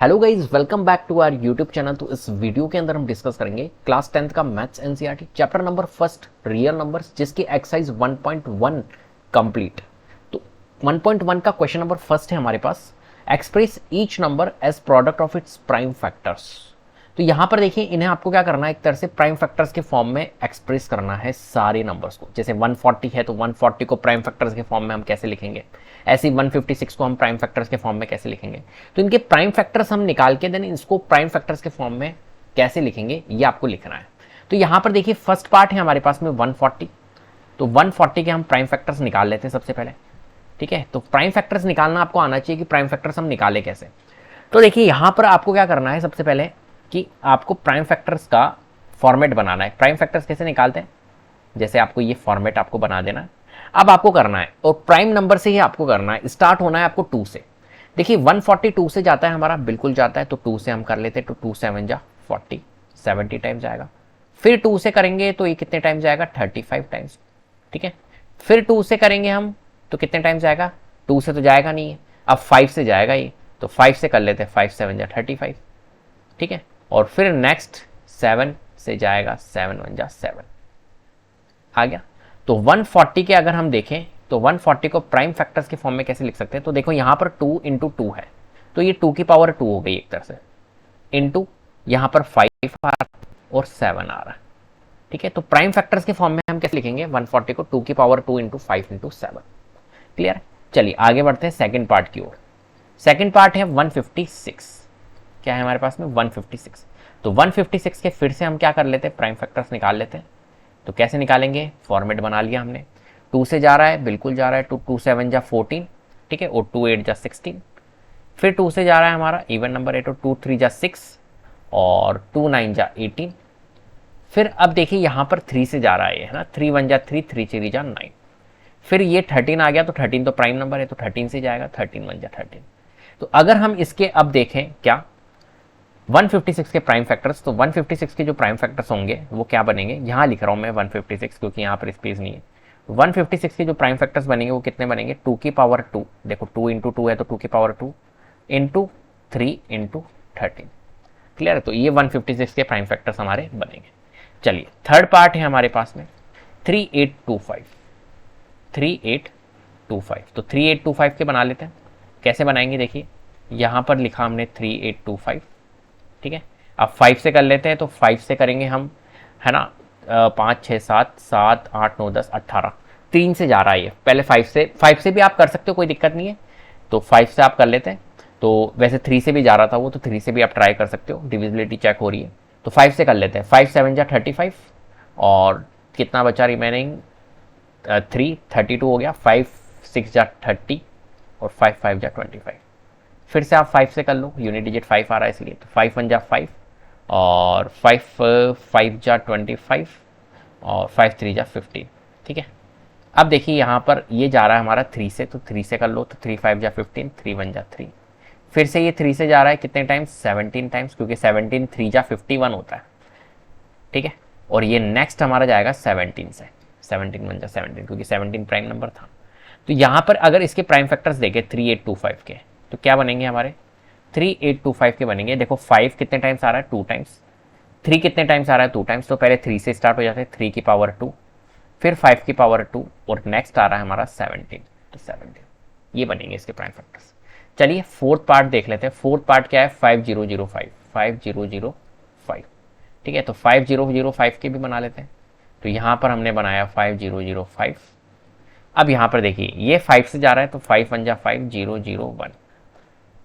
Hello guys, welcome back to our YouTube channel. तो इस video के अंदर हम डिस्कस करेंगे क्लास 10th का maths NCERT chapter number first real numbers, जिसकी एक्सरसाइज 1.1 कंप्लीट। तो 1.1 का क्वेश्चन नंबर फर्स्ट है हमारे पास, express each number as product of its prime factors. तो यहां पर देखिए, इन्हें आपको क्या करना है, एक तरह से प्राइम फैक्टर्स के फॉर्म में एक्सप्रेस करना है सारे नंबर्स को। जैसे 140 है तो 140 को प्राइम फैक्टर्स के फॉर्म में हम कैसे लिखेंगे, ऐसे ही 156 को हम प्राइम फैक्टर्स के फॉर्म में कैसे लिखेंगे। तो इनके प्राइम फैक्टर्स हम निकाल के देन इसको प्राइम फैक्टर्स के फॉर्म में कैसे लिखेंगे ये आपको लिखना है। तो यहां पर देखिए, फर्स्ट पार्ट है हमारे पास में 140। तो 140 के हम प्राइम फैक्टर्स निकाल लेते हैं सबसे पहले। ठीक है, तो प्राइम फैक्टर्स निकालना आपको आना चाहिए कि प्राइम फैक्टर्स हम निकाले कैसे। तो देखिए, यहां पर आपको क्या करना है, सबसे पहले कि आपको प्राइम फैक्टर्स का फॉर्मेट बनाना है। प्राइम फैक्टर्स कैसे निकालते हैं, जैसे आपको ये फॉर्मेट आपको बना देना है। अब आपको करना है, और प्राइम नंबर से ही आपको करना है, स्टार्ट होना है आपको 2 से। देखिए 142 से जाता है हमारा, बिल्कुल जाता है, तो 2 से हम कर लेते हैं। तो 2 7 जा 40, 70 टाइम्स जाएगा। फिर 2 से करेंगे तो ये कितने टाइम्स जाएगा, 35 टाइम्स। ठीक है, फिर 2 से करेंगे हम तो कितने टाइम्स जाएगा, 2 से तो जाएगा नहीं है, अब 5 से जाएगा ये, तो 5 से कर लेते हैं, 5 7 जा 35। ठीक है, और फिर नेक्स्ट 7 से जाएगा, 7 1 जा 7 आ गया। तो 140 के अगर हम देखें तो 140 को प्राइम फैक्टर्स के फॉर्म में कैसे लिख सकते हैं। तो देखो यहां पर 2 इंटू 2 है, तो ये 2 की पावर 2 हो गई एक तरह से, इंटू यहां पर 5 आ रहा और 7 आ रहा है। ठीक है, तो प्राइम फैक्टर्स के फॉर्म में हम कैसे लिखेंगे 140 को, 2 की पावर 2 इंटू 5 इंटू 7। क्लियर है, चलिए आगे बढ़ते हैं सेकेंड पार्ट की ओर। सेकेंड पार्ट है 156। क्या है हमारे पास में, 156। तो 156 के फिर से हम क्या कर लेते हैं, प्राइम फैक्टर्स निकाल लेते हैं। तो कैसे निकालेंगे, फॉर्मेट बना लिया हमने। 2 से जा रहा है, बिल्कुल जा रहा है, तो 2 7 जा 14। ठीक है, और 2 8 जा 16। फिर 2 से जा रहा है हमारा इवन नंबर है, तो 2 3 जा 6 और 2 9 जा 18। फिर अब देखिए यहां पर 3 से जा रहा है ना, 3 1 जा 3, 3 3 जा 9। फिर ये 13 आ गया, तो 13 तो प्राइम नंबर है, तो 13 से जाएगा, 13 1 जा 13। तो अगर हम इसके अब देखें क्या 156 के प्राइम फैक्टर्स, तो 156 के जो प्राइम फैक्टर्स होंगे वो क्या बनेंगे, यहां लिख रहा हूं मैं 156 क्योंकि यहां पर स्पेस नहीं है। 156 के जो प्राइम फैक्टर्स बनेंगे वो कितने बनेंगे, 2 की पावर 2। देखो 2 इंटू 2 है तो 2 की पावर 2 इंटू 3 इंटू 13। क्लियर है, तो ये 156 के प्राइम फैक्टर्स हमारे बनेंगे। चलिए थर्ड पार्ट है हमारे पास में 3825। 3825, तो 3825 के बना लेते हैं। कैसे बनाएंगे, देखिए यहां पर लिखा हमने 3825। ठीक है, अब 5 से कर लेते हैं, तो 5 से करेंगे हम, है ना, 5 6 7 7 8 9 10 18। 3 से जा रहा है ये, पहले 5 से भी आप कर सकते हो, कोई दिक्कत नहीं है। तो 5 से आप कर लेते हैं। तो वैसे 3 से भी जा रहा था वो, तो 3 से भी आप ट्राई कर सकते हो, डिविजिबिलिटी चेक हो रही है। तो 5 से कर लेते हैं, 5 7 जा 35 और कितना बचा रिमेनिंग, 3 32 हो गया, 5 6 जा 30 और 5 5 जा 25। फिर से आप 5 से कर लो, यूनिट डिजिट 5 आ रहा है इसलिए, तो 5 1 जा 5 और 5 5 जा 25 और 5 3 जा 15। ठीक है, अब देखिए यहाँ पर ये जा रहा है हमारा 3 से, तो 3 से कर लो, तो 3 5 जा 15, 3 1 जा 3। फिर से ये 3 से जा रहा है कितने टाइम्स, 17 टाइम्स, क्योंकि 17 3 जा 51 होता है। ठीक है, और ये नेक्स्ट हमारा जाएगा 17 से, 17 1 जा 17, क्योंकि 17 प्राइम नंबर था। तो यहाँ पर अगर इसके प्राइम फैक्टर्स देखें 3825 के, तो क्या बनेंगे हमारे, 3825 के बनेंगे। देखो 5 कितने टाइम्स आ रहा है, 2 टाइम्स। 3 कितने टाइम्स आ रहा है, 2 टाइम्स। तो पहले 3 से स्टार्ट हो जाते हैं, 3 की पावर 2, फिर 5 की पावर 2 और नेक्स्ट आ रहा है हमारा 17, तो 17 ये बनेंगे इसके प्राइम फैक्टर्स। चलिए फोर्थ पार्ट देख लेते हैं। फोर्थ पार्ट क्या है, 5005। 5005, ठीक है, तो 5005 के भी बना लेते हैं। तो यहाँ पर हमने बनाया 5005। अब यहाँ पर देखिए ये 5 से जा रहा है, तो 5 1 जा 5 0 0 1।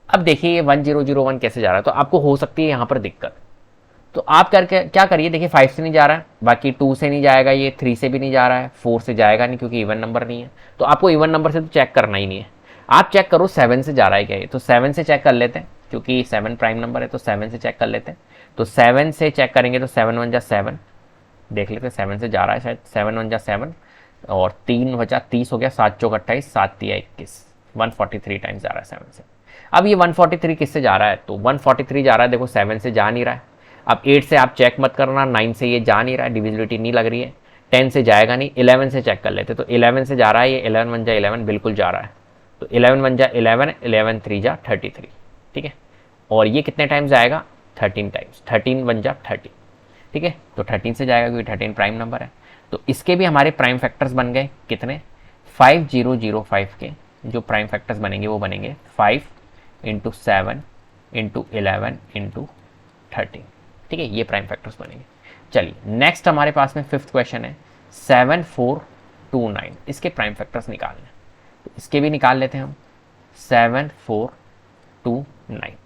अब देखिए ये 1001 कैसे जा रहा है, तो आपको हो सकती है यहाँ पर दिक्कत। तो आप करके क्या करिए, देखिए 5 से नहीं जा रहा है, बाकी 2 से नहीं जाएगा, ये 3 से भी नहीं जा रहा है, 4 से जाएगा नहीं क्योंकि इवन नंबर नहीं है। तो आपको इवन नंबर से तो चेक करना ही नहीं है, आप चेक करो 7 से जा रहा है क्या ये। तो 7 से चेक कर लेते हैं, क्योंकि 7 प्राइम नंबर है, तो 7 से चेक कर लेते हैं। तो 7 से चेक करेंगे तो 7 1 जा 7, देख लेते हैं 7 से जा रहा है शायद, 7 1 जा 7 और 3 बचा 30 हो गया, 7 चौक 28, 7 3 21, 143 टाइम्स जा रहा है 7 से। अब ये 143 किससे जा रहा है, तो 143 जा रहा है, देखो 7 से जा नहीं रहा है। अब 8 से आप चेक मत करना, 9 से ये जा नहीं रहा है, डिविजिबिलिटी नहीं लग रही है, 10 से जाएगा नहीं, 11 से चेक कर लेते। तो 11 से जा रहा है ये, 11 1 जा 11 बिल्कुल जा रहा है, तो 11 1 जा 11, 11 3 जा 33। ठीक है, और ये कितने टाइम्स जाएगा, 13 टाइम्स, 13 बन जा 30, ठीक है। तो 13 से जाएगा क्योंकि 13 प्राइम नंबर है। तो इसके भी हमारे प्राइम फैक्टर्स बन गए कितने, 5005 के जो प्राइम फैक्टर्स बनेंगे वो बनेंगे 5 इंटू 7 इंटू 11 इंटू 13, ठीक है, ये प्राइम फैक्टर्स बनेंगे। चलिए नेक्स्ट हमारे पास में फिफ्थ क्वेश्चन है 7429, इसके प्राइम फैक्टर्स निकालने, तो इसके भी निकाल लेते हैं हम। 7429,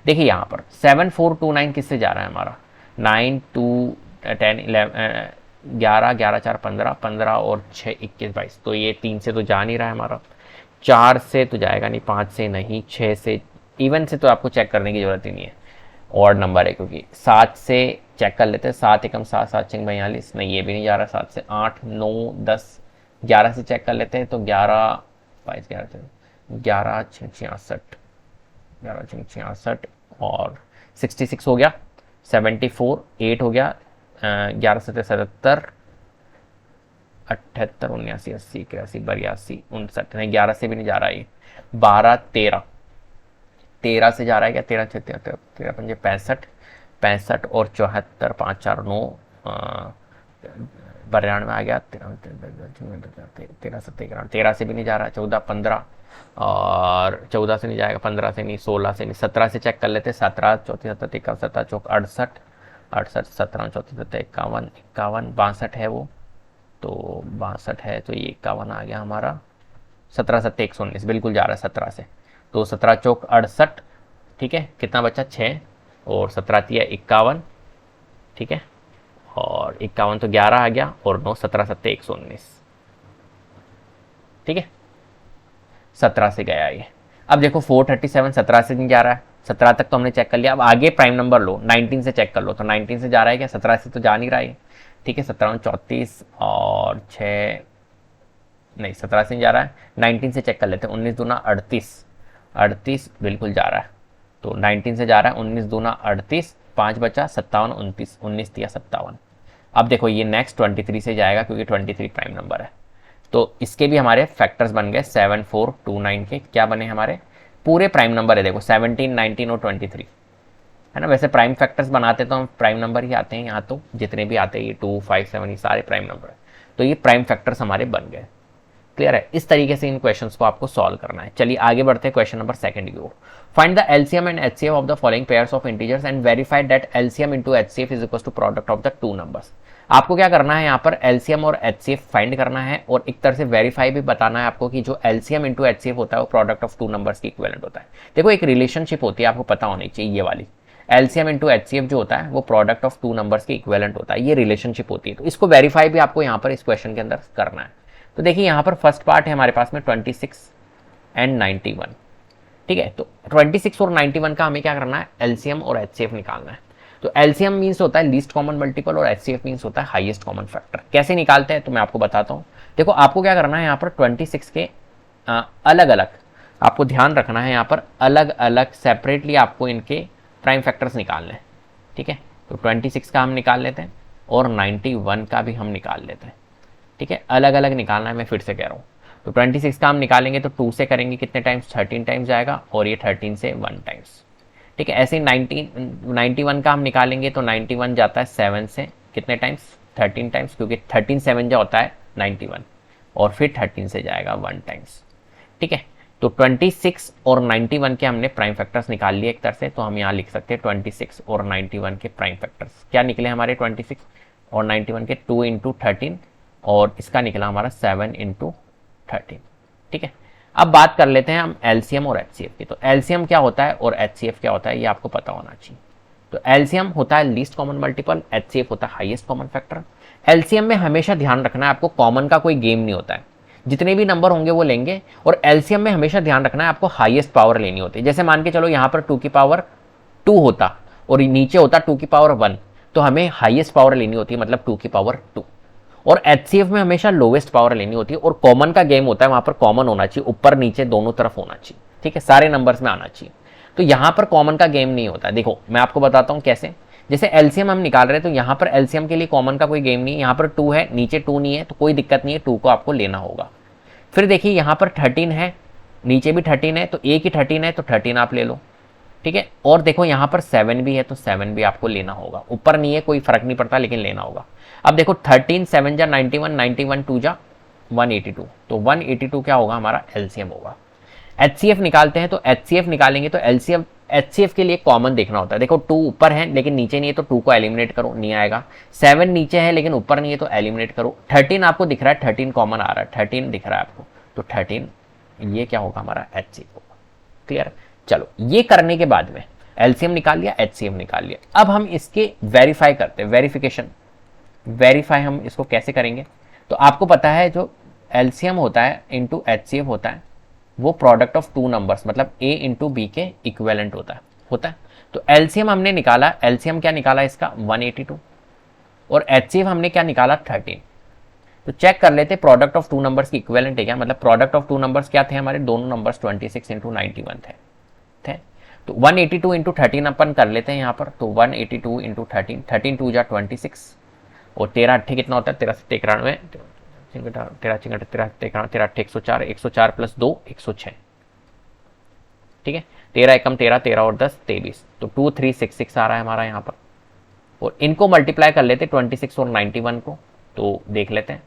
देखिए यहाँ पर 7429 किससे जा रहा है हमारा, 9 2 10 11 11 11 4 15 15 और 6 21 22, तो ये 3 से तो जा नहीं रहा है हमारा, 4 से तो जाएगा नहीं, 5 से नहीं, 6 से, इवन से तो आपको चेक करने की जरूरत ही नहीं है, ऑड नंबर है क्योंकि। 7 से चेक कर लेते हैं, 7 एकम 7 7 6 42, नहीं ये भी नहीं जा रहा, 7 से 8 9 10, 11 से चेक कर लेते हैं तो 11 22 11 11 6 66 11 6 66 और 66 हो गया, 74 8 हो गया, 11 से 77 78 79 80 81 82 59, नहीं 11 से भी नहीं जा रहा है, 12 13 13 से जा रहा है क्या, 13 6 13 13 पंजे 65 65 और 74 5 4 9 92 आ गया, 13 13 से भी नहीं जा रहा, 14 15 और 14 से नहीं जाएगा, 15 से नहीं, 16 से नहीं, 17 से चेक कर लेते, 17 34 37 51 17 चौक 68 68 17 34 37 51 51 62 है वो, तो 62 है, तो ये 51 आ गया हमारा, 17 7 119 बिल्कुल जा रहा है 17 से, तो 17 चौक 68, ठीक है, कितना बचा 6 और 17 तिया 51, ठीक है, और 51 तो 11 आ गया और 9 17 7 119, ठीक है, 17 से गया ये। अब देखो 437 17 से नहीं जा रहा है, 17 तक तो हमने चेक कर लिया, अब आगे प्राइम नंबर लो, 19 से चेक कर लो, तो 19 से जा रहा है क्या, 17 से तो जा नहीं रहा है, ठीक है, 17 34 और 6 नहीं 17 से नहीं जा रहा है, 19 से चेक कर लेते हैं, 19 दूना 38 38 बिल्कुल जा रहा है, तो 19 से जा रहा है, 19 दूना 38 5 बचा 57 29 19 दिया 57। अब देखो ये नेक्स्ट 23 से जाएगा क्योंकि 23 प्राइम नंबर है, तो इसके भी हमारे फैक्टर्स बन गए 7429 के, क्या बने हमारे पूरे प्राइम नंबर है, देखो 17 19 और 23 है ना, वैसे प्राइम फैक्टर्स बनाते तो हम प्राइम नंबर ही आते हैं, यहाँ तो जितने भी आते हैं ये 2 5 7 ये सारे प्राइम नंबर है, तो ये प्राइम फैक्टर्स हमारे बन गए। क्लियर है, इस तरीके से इन क्वेश्चंस को आपको सॉल्व करना है। चलिए आगे बढ़ते हैं क्वेश्चन नंबर सेकंड की ओर। Find the LCM and HCF of the following pairs of integers and verify that LCM into HCF is equal to product of the two numbers. आपको क्या करना है, यहाँ पर एलसीएम और एचसीएफ फाइंड करना है और एक तरह से वेरीफाई भी बताना है आपको कि जो एलसीएम इंटू एचसीएफ होता है वो प्रोडक्ट ऑफ टू नंबर्स की इक्विवेलेंट होता है। देखो एक रिलेशनशिप होती है, आपको पता होनी चाहिए, ये वाली एलसीएम इंटू एचसीएफ जो होता है वो प्रोडक्ट ऑफ टू नंबर्स के इक्विवेलेंट होता है, ये रिलेशनशिप होती है, तो इसको वेरीफाई भी आपको यहाँ पर इस क्वेश्चन के अंदर करना है। तो देखिए यहाँ पर फर्स्ट पार्ट है हमारे पास में 26 एंड 91, ठीक है, तो 26 और 91 का हमें क्या करना है, एलसीएम और एचसीएफ निकालना है। तो एलसीएम मीन्स होता है लीस्ट कॉमन मल्टीपल और एचसीएफ मीन्स होता है हाईएस्ट कॉमन फैक्टर। कैसे निकालते हैं तो मैं आपको बताता हूँ। देखो आपको क्या करना है, यहाँ पर 26 के अलग अलग आपको ध्यान रखना है, यहाँ पर अलग अलग सेपरेटली आपको इनके प्राइम फैक्टर्स निकालने हैं, ठीक है। तो 26 का हम निकाल लेते हैं और 91 का भी हम निकाल लेते हैं, ठीक है, अलग अलग निकालना है, मैं फिर से कह रहा हूँ। तो 26 का हम निकालेंगे तो 2 से करेंगे कितने टाइम्स, 13 टाइम्स जाएगा और ये 13 से 1 टाइम्स, ठीक है। ऐसे ही 91 का हम निकालेंगे तो 91 जाता है 7 से कितने टाइम्स, 13 टाइम्स, क्योंकि 13 7 जो होता है 91 और फिर 13 से जाएगा 1 टाइम्स, ठीक है। तो 26 और 91 के हमने प्राइम फैक्टर्स निकाल लिए एक तरह से, तो हम यहाँ लिख सकते हैं 26 और 91 के प्राइम फैक्टर्स क्या निकले हमारे, 26 और 91 के 2 इंटू 13 और इसका निकला हमारा 7 इंटू 13, ठीक है। अब बात कर लेते हैं हम एलसीएम और एचसीएफ की। तो एलसीएम क्या होता है और एचसीएफ क्या होता है ये आपको पता होना चाहिए। तो एलसीएम होता है लीस्ट कॉमन मल्टीपल, एचसीएफ होता है हाईएस्ट कॉमन फैक्टर। एलसीएम में हमेशा ध्यान रखना है आपको कॉमन का कोई गेम नहीं होता है, जितने भी नंबर होंगे वो लेंगे, और एलसीएम में हमेशा ध्यान रखना है आपको हाईएस्ट पावर लेनी होती है। जैसे मान के चलो यहाँ पर 2 की पावर 2 होता और नीचे होता 2 की पावर 1, तो हमें हाईएस्ट पावर लेनी होती है, मतलब 2 की पावर 2। और एचसीएफ में हमेशा लोवेस्ट पावर लेनी होती है, और कॉमन का गेम होता है, वहां पर कॉमन होना चाहिए, ऊपर नीचे दोनों तरफ होना चाहिए, ठीक है, सारे नंबर्स में आना चाहिए। तो यहाँ पर कॉमन का गेम नहीं होता। देखो मैं आपको बताता हूँ कैसे। जैसे एलसीएम हम निकाल रहे हैं तो यहाँ पर एलसीएम के लिए कॉमन का कोई गेम नहीं है, यहाँ पर 2 है, नीचे 2 नहीं है, तो कोई दिक्कत नहीं है, 2 को आपको लेना होगा। फिर देखिए यहाँ पर 13 है, नीचे भी 13 है, तो एक ही 13 है तो 13 आप ले लो, ठीक है। और देखो यहाँ पर 7 भी है तो 7 भी आपको लेना होगा, ऊपर नहीं है कोई फर्क नहीं पड़ता लेकिन लेना होगा। अब देखो 13 7 जा 91, 91 2 जा 182, तो 182 क्या होगा हमारा एलसीएम होगा। एचसीएफ निकालते हैं तो एचसीएफ निकालेंगे तो एलसीएम एचसीएफ के लिए कॉमन देखना होता है। देखो 2 ऊपर है लेकिन नीचे नहीं है तो 2 को एलिमिनेट करो, नहीं आएगा। 7 नीचे है लेकिन ऊपर नहीं है तो एलिमिनेट करो। 13 आपको दिख रहा है, 13 कॉमन आ रहा है, 13 दिख रहा है आपको, तो 13 ये क्या होगा हमारा एचसीएफ होगा। क्लियर। चलो ये करने के बाद में एलसीएम निकाल लिया, एचसीएफ निकाल लिया। अब हम इसके वेरीफाई करते हैं, वेरिफिकेशन। वेरीफाई हम इसको कैसे करेंगे, तो आपको पता है जो एलसीएम होता है इंटू एचसीएफ होता है वो प्रोडक्ट ऑफ टू नंबर्स मतलब ए इंटू बी के इक्विवेलेंट होता है। तो एलसीएम हमने निकाला, एलसीएम क्या निकाला इसका 182, और एचसीएफ हमने क्या निकाला 13। तो चेक कर लेते प्रोडक्ट ऑफ टू नंबर्स की इक्विवेलेंट है क्या, मतलब प्रोडक्ट ऑफ टू नंबर्स क्या थे हमारे, दोनों नंबर्स 26 इंटू 91 थे। तो 182 इंटू 13 अपन कर लेते हैं यहाँ पर, तो 182 इंटू 13, 13 2 जा 26, और 13 अट्ठे कितना होता है, 13 93, 13 104, 104 प्लस 2 106, ठीक है। 13 एकम 13, 13 और 10 23, तो 2366 आ रहा है हमारा यहाँ पर। और इनको मल्टीप्लाई कर लेते 26 और 91 को, तो देख लेते हैं,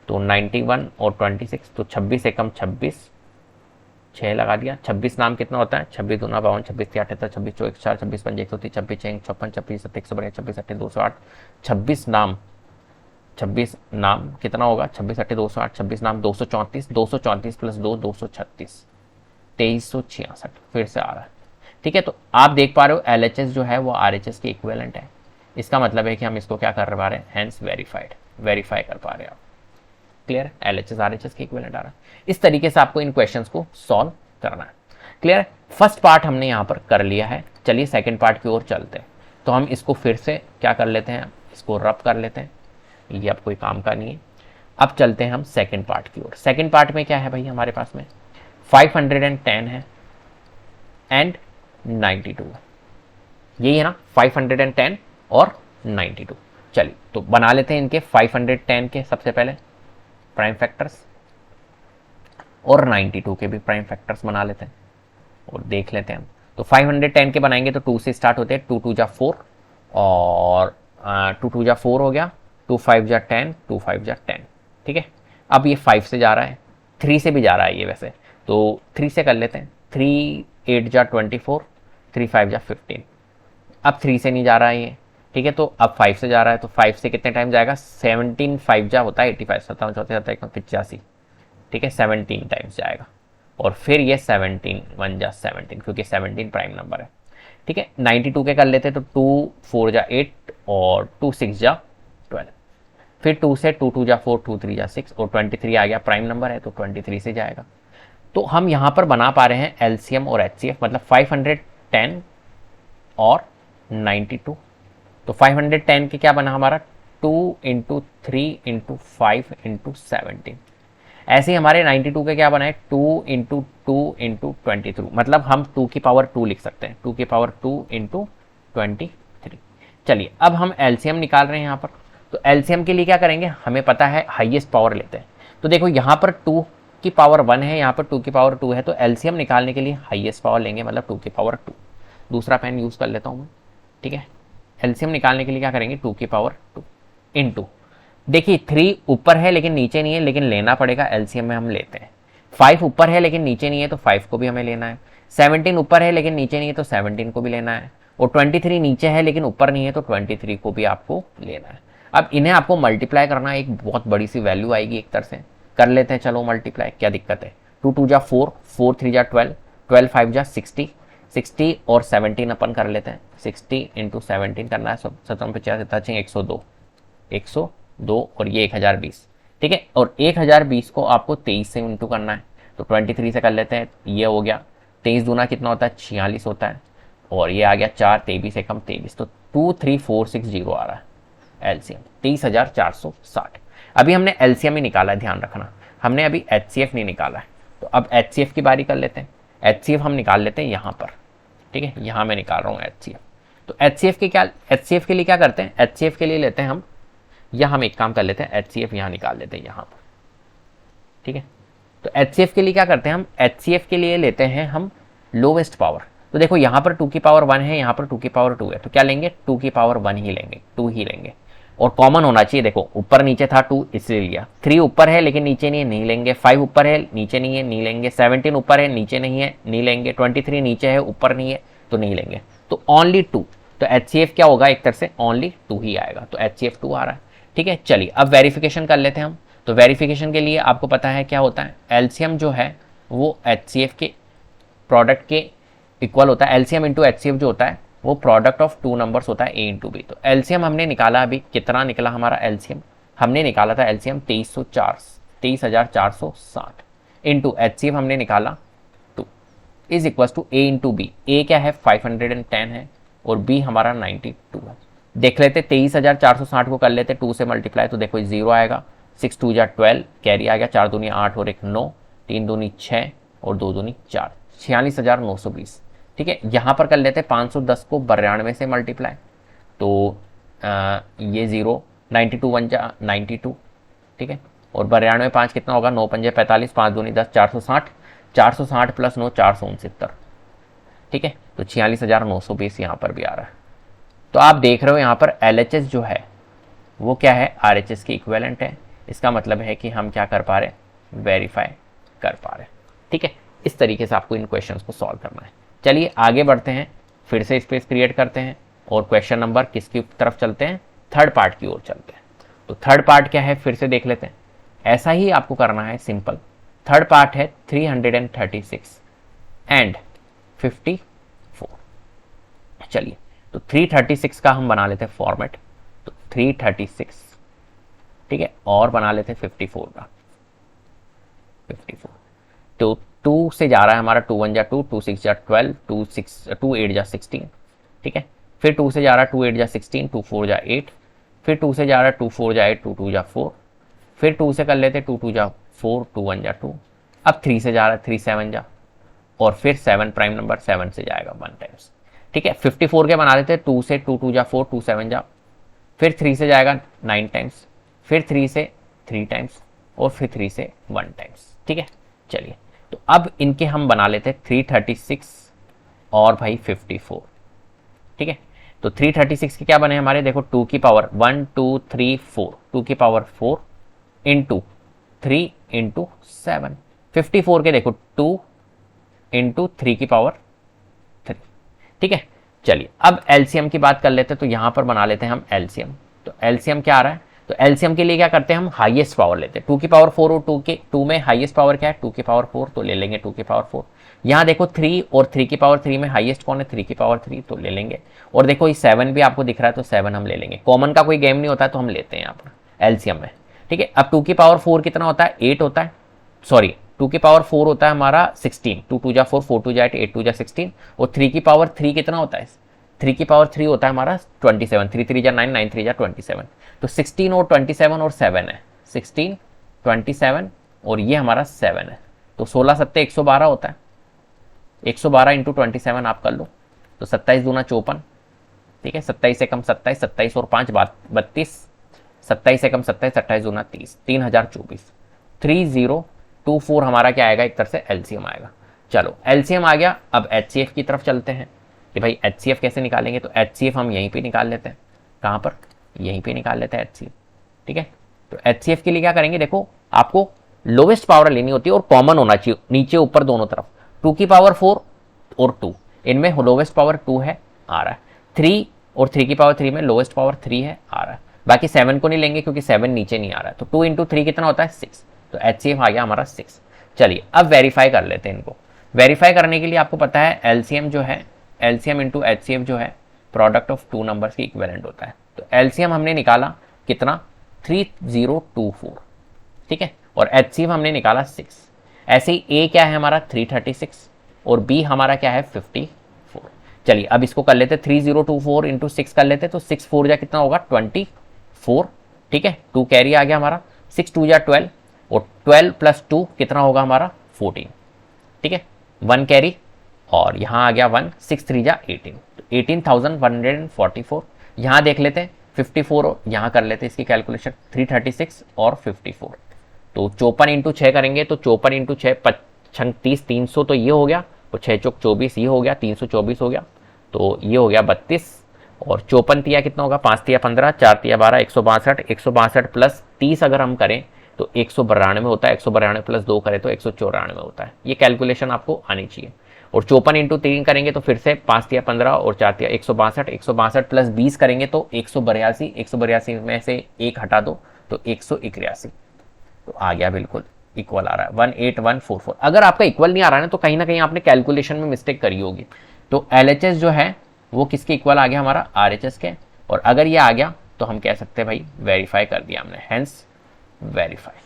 तो 91 और 26, तो 26 एकम 26, 6 लगा दिया। 26 नाम कितना होता है, 26 दूना 52, 26 78, 26 चौक 4, 26 पंजे 130, 26 छः 56, 26 7 112, 26 8 208, 26 नाम कितना होगा, 26 8 208, 26 नाम 234, 234 प्लस 2 236, 2366 फिर से आ रहा है, ठीक है। तो आप देख पा रहे हो एलएचएस जो है वो आरएचएस के इक्विवेलेंट है। इसका मतलब है कि हम इसको क्या कर पा रहे हैं, हैंस वेरीफाई कर पा रहे हैं आप। क्लियर, एलएचएस आरएचएस के इक्विवेलेंट आ रहा है। इस तरीके से आपको इन क्वेश्चंस को सॉल्व करना है। क्लियर, फर्स्ट पार्ट हमने यहाँ पर कर लिया है। चलिए सेकंड पार्ट की ओर चलते हैं। तो हम इसको फिर से क्या कर लेते हैं, इसको रब कर लेते हैं, ये अब कोई काम का नहीं है। अब चलते हैं हम सेकंड पार्ट की ओर। सेकंड पार्ट में क्या है भाई हमारे पास में 510 है एंड 92, यही है ना 510 और 92। चलिए तो बना लेते हैं इनके 510 के सबसे पहले प्राइम फैक्टर्स और 92 के भी प्राइम फैक्टर्स बना लेते हैं और देख लेते हैं हम। तो 510 के बनाएंगे तो 2 से स्टार्ट होते हैं, 2 2 जा 4 और 2 2 जा 4 हो गया, 2 5 जा 10, 2 5 जा 10, ठीक है। अब ये 5 से जा रहा है, 3 से भी जा रहा है ये वैसे, तो 3 से कर लेते हैं, 3 8 जा 24, 3 5 जा 15। अब 3 से नहीं जा रहा है ये, ठीक है। तो अब 5 से जा रहा है, तो 5 से कितने टाइम जाएगा, 17 5 जा होता है 85, 57 34 85, ठीक है, 17 टाइम्स जाएगा। और फिर ये 17 1 जा 17 क्योंकि 17 प्राइम नंबर है, ठीक है। 92 के कर लेते तो 2 4 जा 8 और 2 6 जा 12, फिर 2 से 2 2 जा 4, 2 3 जा 6 और 23 आ गया, प्राइम नंबर है तो 23 से जाएगा। तो हम यहाँ पर बना पा रहे हैं एलसीएम और एचसीएफ, मतलब 510 और 92। तो 510 के क्या बना हमारा 2 इंटू 3 इंटू 5 इंटू 17। ऐसे ही हमारे 92 के क्या बना है 2 इंटू 2 इंटू 23, मतलब हम 2 की पावर 2 लिख सकते हैं, 2 की पावर 2 इंटू 23। चलिए अब हम एलसीएम निकाल रहे हैं यहाँ पर। तो एलसीएम के लिए क्या करेंगे, हमें पता है हाईएस्ट पावर लेते हैं। तो देखो यहाँ पर 2 की पावर 1 है, यहाँ पर 2 की पावर 2 है, तो एलसीएम निकालने के लिए हाईएस्ट पावर लेंगे, मतलब 2 की पावर 2। दूसरा पेन यूज कर लेता हूँ मैं, ठीक है। एलसीएम निकालने के लिए क्या करेंगे 2 की पावर 2 इंटू, देखिए 3 ऊपर है लेकिन नीचे नहीं है, लेकिन लेना पड़ेगा, एलसीएम में हम लेते हैं। 5 ऊपर है लेकिन नीचे नहीं है तो 5 को भी हमें लेना है। 17 ऊपर है लेकिन नीचे नहीं है तो 17 को भी लेना है। और 23 नीचे है लेकिन ऊपर नहीं है तो 23 को भी आपको लेना है। अब इन्हें आपको मल्टीप्लाई करना, एक बहुत बड़ी सी वैल्यू आएगी एक तरह से, कर लेते हैं चलो मल्टीप्लाई, क्या दिक्कत है। 2 2 जा 4, 4 3 जा 12, 12 5 जा 60, 60 और 17 अपन कर लेते हैं, 60 इंटू 17 करना है, 17 50 102, 102 और ये 1020, ठीक है। और 1020 को आपको 23 से इंटू करना है, तो 23 से कर लेते हैं, ये हो गया 23 दूना कितना होता है 46 होता है, और ये आ गया 4 23 से कम 23, तो 23460 आ रहा है एलसीएम 23460। अभी हमने एलसीएम ही निकाला है, ध्यान रखना, हमने अभी एचसीएफ नहीं निकाला है। तो अब एचसीएफ की बारी कर लेते हैं। एचसीएफ हम निकाल लेते हैं यहाँ पर, ठीक है, यहाँ मैं निकाल रहा हूँ एचसीएफ। तो एचसीएफ के लिए क्या करते हैं, एचसीएफ के लिए लेते हैं हम, या हम एक काम कर लेते हैं एचसीएफ यहाँ निकाल लेते हैं यहाँ पर, ठीक है। तो एचसीएफ के लिए क्या करते हैं हम, एचसीएफ के लिए लेते हैं हम लोवेस्ट पावर। तो देखो यहाँ पर 2 की पावर 1 है, यहाँ पर 2 की पावर 2 है, तो क्या लेंगे 2 की पावर 1 ही लेंगे, 2 ही लेंगे। और कॉमन होना चाहिए, देखो ऊपर नीचे था 2 इसलिए लिया, 3 ऊपर है लेकिन नीचे नहीं है, नहीं लेंगे। 5 ऊपर है नीचे नहीं है, नहीं लेंगे। 17 ऊपर है नीचे नहीं है, नहीं लेंगे। 23 नीचे है ऊपर नहीं है, तो नहीं लेंगे। तो ओनली 2, तो HCF क्या होगा, एक तरह से ओनली 2 ही आएगा, तो HCF 2 आ रहा है। ठीक है, चलिए अब वेरिफिकेशन कर लेते हैं हम। तो वेरिफिकेशन के लिए आपको पता है क्या होता है, एलसीएम जो है वो HCF के प्रोडक्ट के इक्वल होता है। एलसीएम इंटू HCF जो होता है वो प्रोडक्ट ऑफ 2 नंबर्स होता है, A इंटू बी। तो एलसीएम हमने निकाला, अभी कितना निकला हमारा एलसीएम, हमने निकाला था एलसीएम 23,460 इंटू HCF हमने निकाला 2 is equal to A into B. A क्या है 510 है और B हमारा 92 है। देख लेते 23,460 को कर लेते 2 से मल्टीप्लाई, तो देखो 0 आएगा। 6 2 जा 12, कैरी आ गया, 4 दूनी 8 और 1 9, 3 दूनी 6 और 2 दूनी 4, 46,920। ठीक है, यहाँ पर कर लेते 510 को 92 से मल्टीप्लाई, तो ये 0, 92 1 जा 92। ठीक है, और 92 5 कितना होगा, 9 पंजे 45, 5 दूनी 10, 460, 460 प्लस 9 469। ठीक है, तो 46,920 यहाँ पर भी आ रहा है। तो आप देख रहे हो यहाँ पर LHS जो है वो क्या है, RHS की इक्विवेलेंट है। इसका मतलब है कि हम क्या कर पा रहे हैं, वेरीफाई कर पा रहे हैं। ठीक है, इस तरीके से आपको इन क्वेश्चंस को सॉल्व करना है। चलिए आगे बढ़ते हैं, फिर से स्पेस क्रिएट करते हैं और क्वेश्चन नंबर किसकी तरफ चलते हैं, थर्ड पार्ट की ओर चलते हैं। तो थर्ड पार्ट क्या है फिर से देख लेते हैं। ऐसा ही आपको करना है, सिंपल। थर्ड पार्ट है 336 एंड 54। चलिए, तो 336 का हम बना लेते हैं फॉर्मेट, तो 336। ठीक है, और बना लेते हैं 54 का, 54। तो 2 से जा रहा है हमारा, 2 1 जा 2, 2 6 जा 12, 2 8 जा 16। ठीक है, फिर 2 से जा रहा है 2 8 जा 16, 2 4 जा 8, फिर 2 से जा रहा है 2 4 जा 8, 2 2 जा 4, फिर 2 से कर लेते 2 2 जा 4, 2 1 जा 2। अब 3 से जा रहा है 3 7 जा, और फिर 7 प्राइम नंबर 7 से जाएगा 1 टाइम्स। ठीक है, 54 के बना लेते हैं, 2 से 2 2 जा 4, 2 7 जा, फिर 3 से जाएगा 9 टाइम्स, फिर 3 से 3 टाइम्स, और फिर 3 से 1 टाइम्स। ठीक है, चलिए तो अब इनके हम बना लेते हैं 336 और भाई 54। ठीक है, तो 336 के क्या बने हमारे, देखो 2 की पावर 1 2 3 4, 2 की पावर 4 इंटू 3 इंटू 7। 54 के देखो 2 इंटू 3 की पावर 3। ठीक है, चलिए अब एलसीएम की बात कर लेते हैं, तो यहां पर बना लेते हैं हम एलसीएम। तो एलसीएम क्या आ रहा है, तो एलसीएम के लिए क्या करते हैं हम, हाईएस्ट पावर लेते हैं। 2 की पावर 4 और 2 में हाईएस्ट पावर क्या है, 2 की पावर 4, तो ले लेंगे 2 की पावर 4। यहाँ देखो 3 और 3 की पावर 3 में हाईएस्ट कौन है, 3 की पावर 3, तो ले लेंगे। और देखो ये 7 भी आपको दिख रहा है, तो 7 हम ले लेंगे। कॉमन का कोई गेम नहीं होता है, तो हम लेते हैं यहाँ पर एलसीएम में। ठीक है, अब 2 की पावर 4 कितना होता है, 8 होता है, सॉरी 2 की पावर 4 होता है हमारा 16, 2 2 जा 4, 4 2 जा 8, 8 2 जा 16, और 3 की पावर 3 कितना होता है, 3 की पावर 3 होता है हमारा 27, 3 3 जा 9, 9 3 जा 27। तो 16 और 27 और 7 है, 16 27 और ये हमारा 7 है, तो 16 7 112 होता है। 112 इंटू 27 आप कर लो, तो 27 दूना 54। ठीक है, 27 से कम 27, 27 और 5 32, 27 से कम 27, 28 दूना 30, 3024। 3024 हमारा क्या आएगा, एक तरह से एलसीएम आएगा। चलो एलसीएम आ गया, अब एचसीएफ की तरफ चलते हैं कि भाई एचसीएफ कैसे निकालेंगे। तो एचसीएफ हम यहीं पे निकाल लेते हैं, कहाँ पर, यहीं पे निकाल लेते हैं एचसीएफ। ठीक है, तो एचसीएफ के लिए क्या करेंगे, देखो आपको लोवेस्ट पावर लेनी होती है और कॉमन होना चाहिए नीचे ऊपर दोनों तरफ। 2 की पावर 4 और 2, इनमें लोवेस्ट पावर 2 है, आ रहा है। 3 और 3 की पावर 3 में लोवेस्ट पावर 3 है, आ रहा है। बाकी 7 को नहीं लेंगे क्योंकि 7 नीचे नहीं आ रहा है, तो 2 इंटू 3 कितना होता है 6, तो एचसीएफ आ गया हमारा 6। चलिए अब वेरीफाई कर लेते हैं इनको। वेरीफाई करने के लिए आपको पता है एलसीएम जो है, एलसीएम इंटू एचसीएफ जो है प्रोडक्ट ऑफ 2 नंबर्स की इक्विवेलेंट होता है। तो एलसीएम हमने निकाला कितना, 3024। ठीक है, और एचसीएफ हमने निकाला 6। ऐसे ही ए क्या है हमारा 336 और बी हमारा क्या है 54। चलिए अब इसको कर लेते 3024 इंटू 6 कर लेते, तो 6 4 जा कितना होगा 24। ठीक है, 2 कैरी आ गया हमारा, 6 2 जा 12 और 12 प्लस 2 कितना होगा हमारा 14। ठीक है, 1 कैरी और यहाँ आ गया 1, 6 3 जा 18, तो 18,144। यहाँ देख लेते हैं 54, यहाँ कर लेते हैं इसकी कैलकुलेशन, 336 और 54, तो 54 इंटू 6 करेंगे, तो 54 इंटू 6 35 300, तो ये हो गया तो 6 चौक 24, ये हो गया 324 हो गया, तो ये हो गया 32, और 54 तिया कितना होगा, 5 तिया 15, 4 तिया 12, 162, 162 प्लस 30 अगर हम करें तो 192 होता है, 192 प्लस 2 करें तो 194 होता है। ये कैलकुलेशन आपको आनी चाहिए। और 54 इंटू 3 करेंगे तो फिर से 5 तिया 15 और 4 तिया 162, 162 प्लस 20 करेंगे तो 182, 182 में से 1 हटा दो तो 181, तो आ गया बिल्कुल इक्वल आ रहा है 18144। अगर आपका इक्वल नहीं आ रहा है ना तो कहीं ना कहीं आपने कैलकुलेशन में मिस्टेक करी होगी। तो LHS जो है वो किसके इक्वल आ गया, हमारा RHS के, और अगर ये आ गया तो हम कह सकते हैं भाई वेरीफाई कर दिया हमने, हेंस वेरीफाई।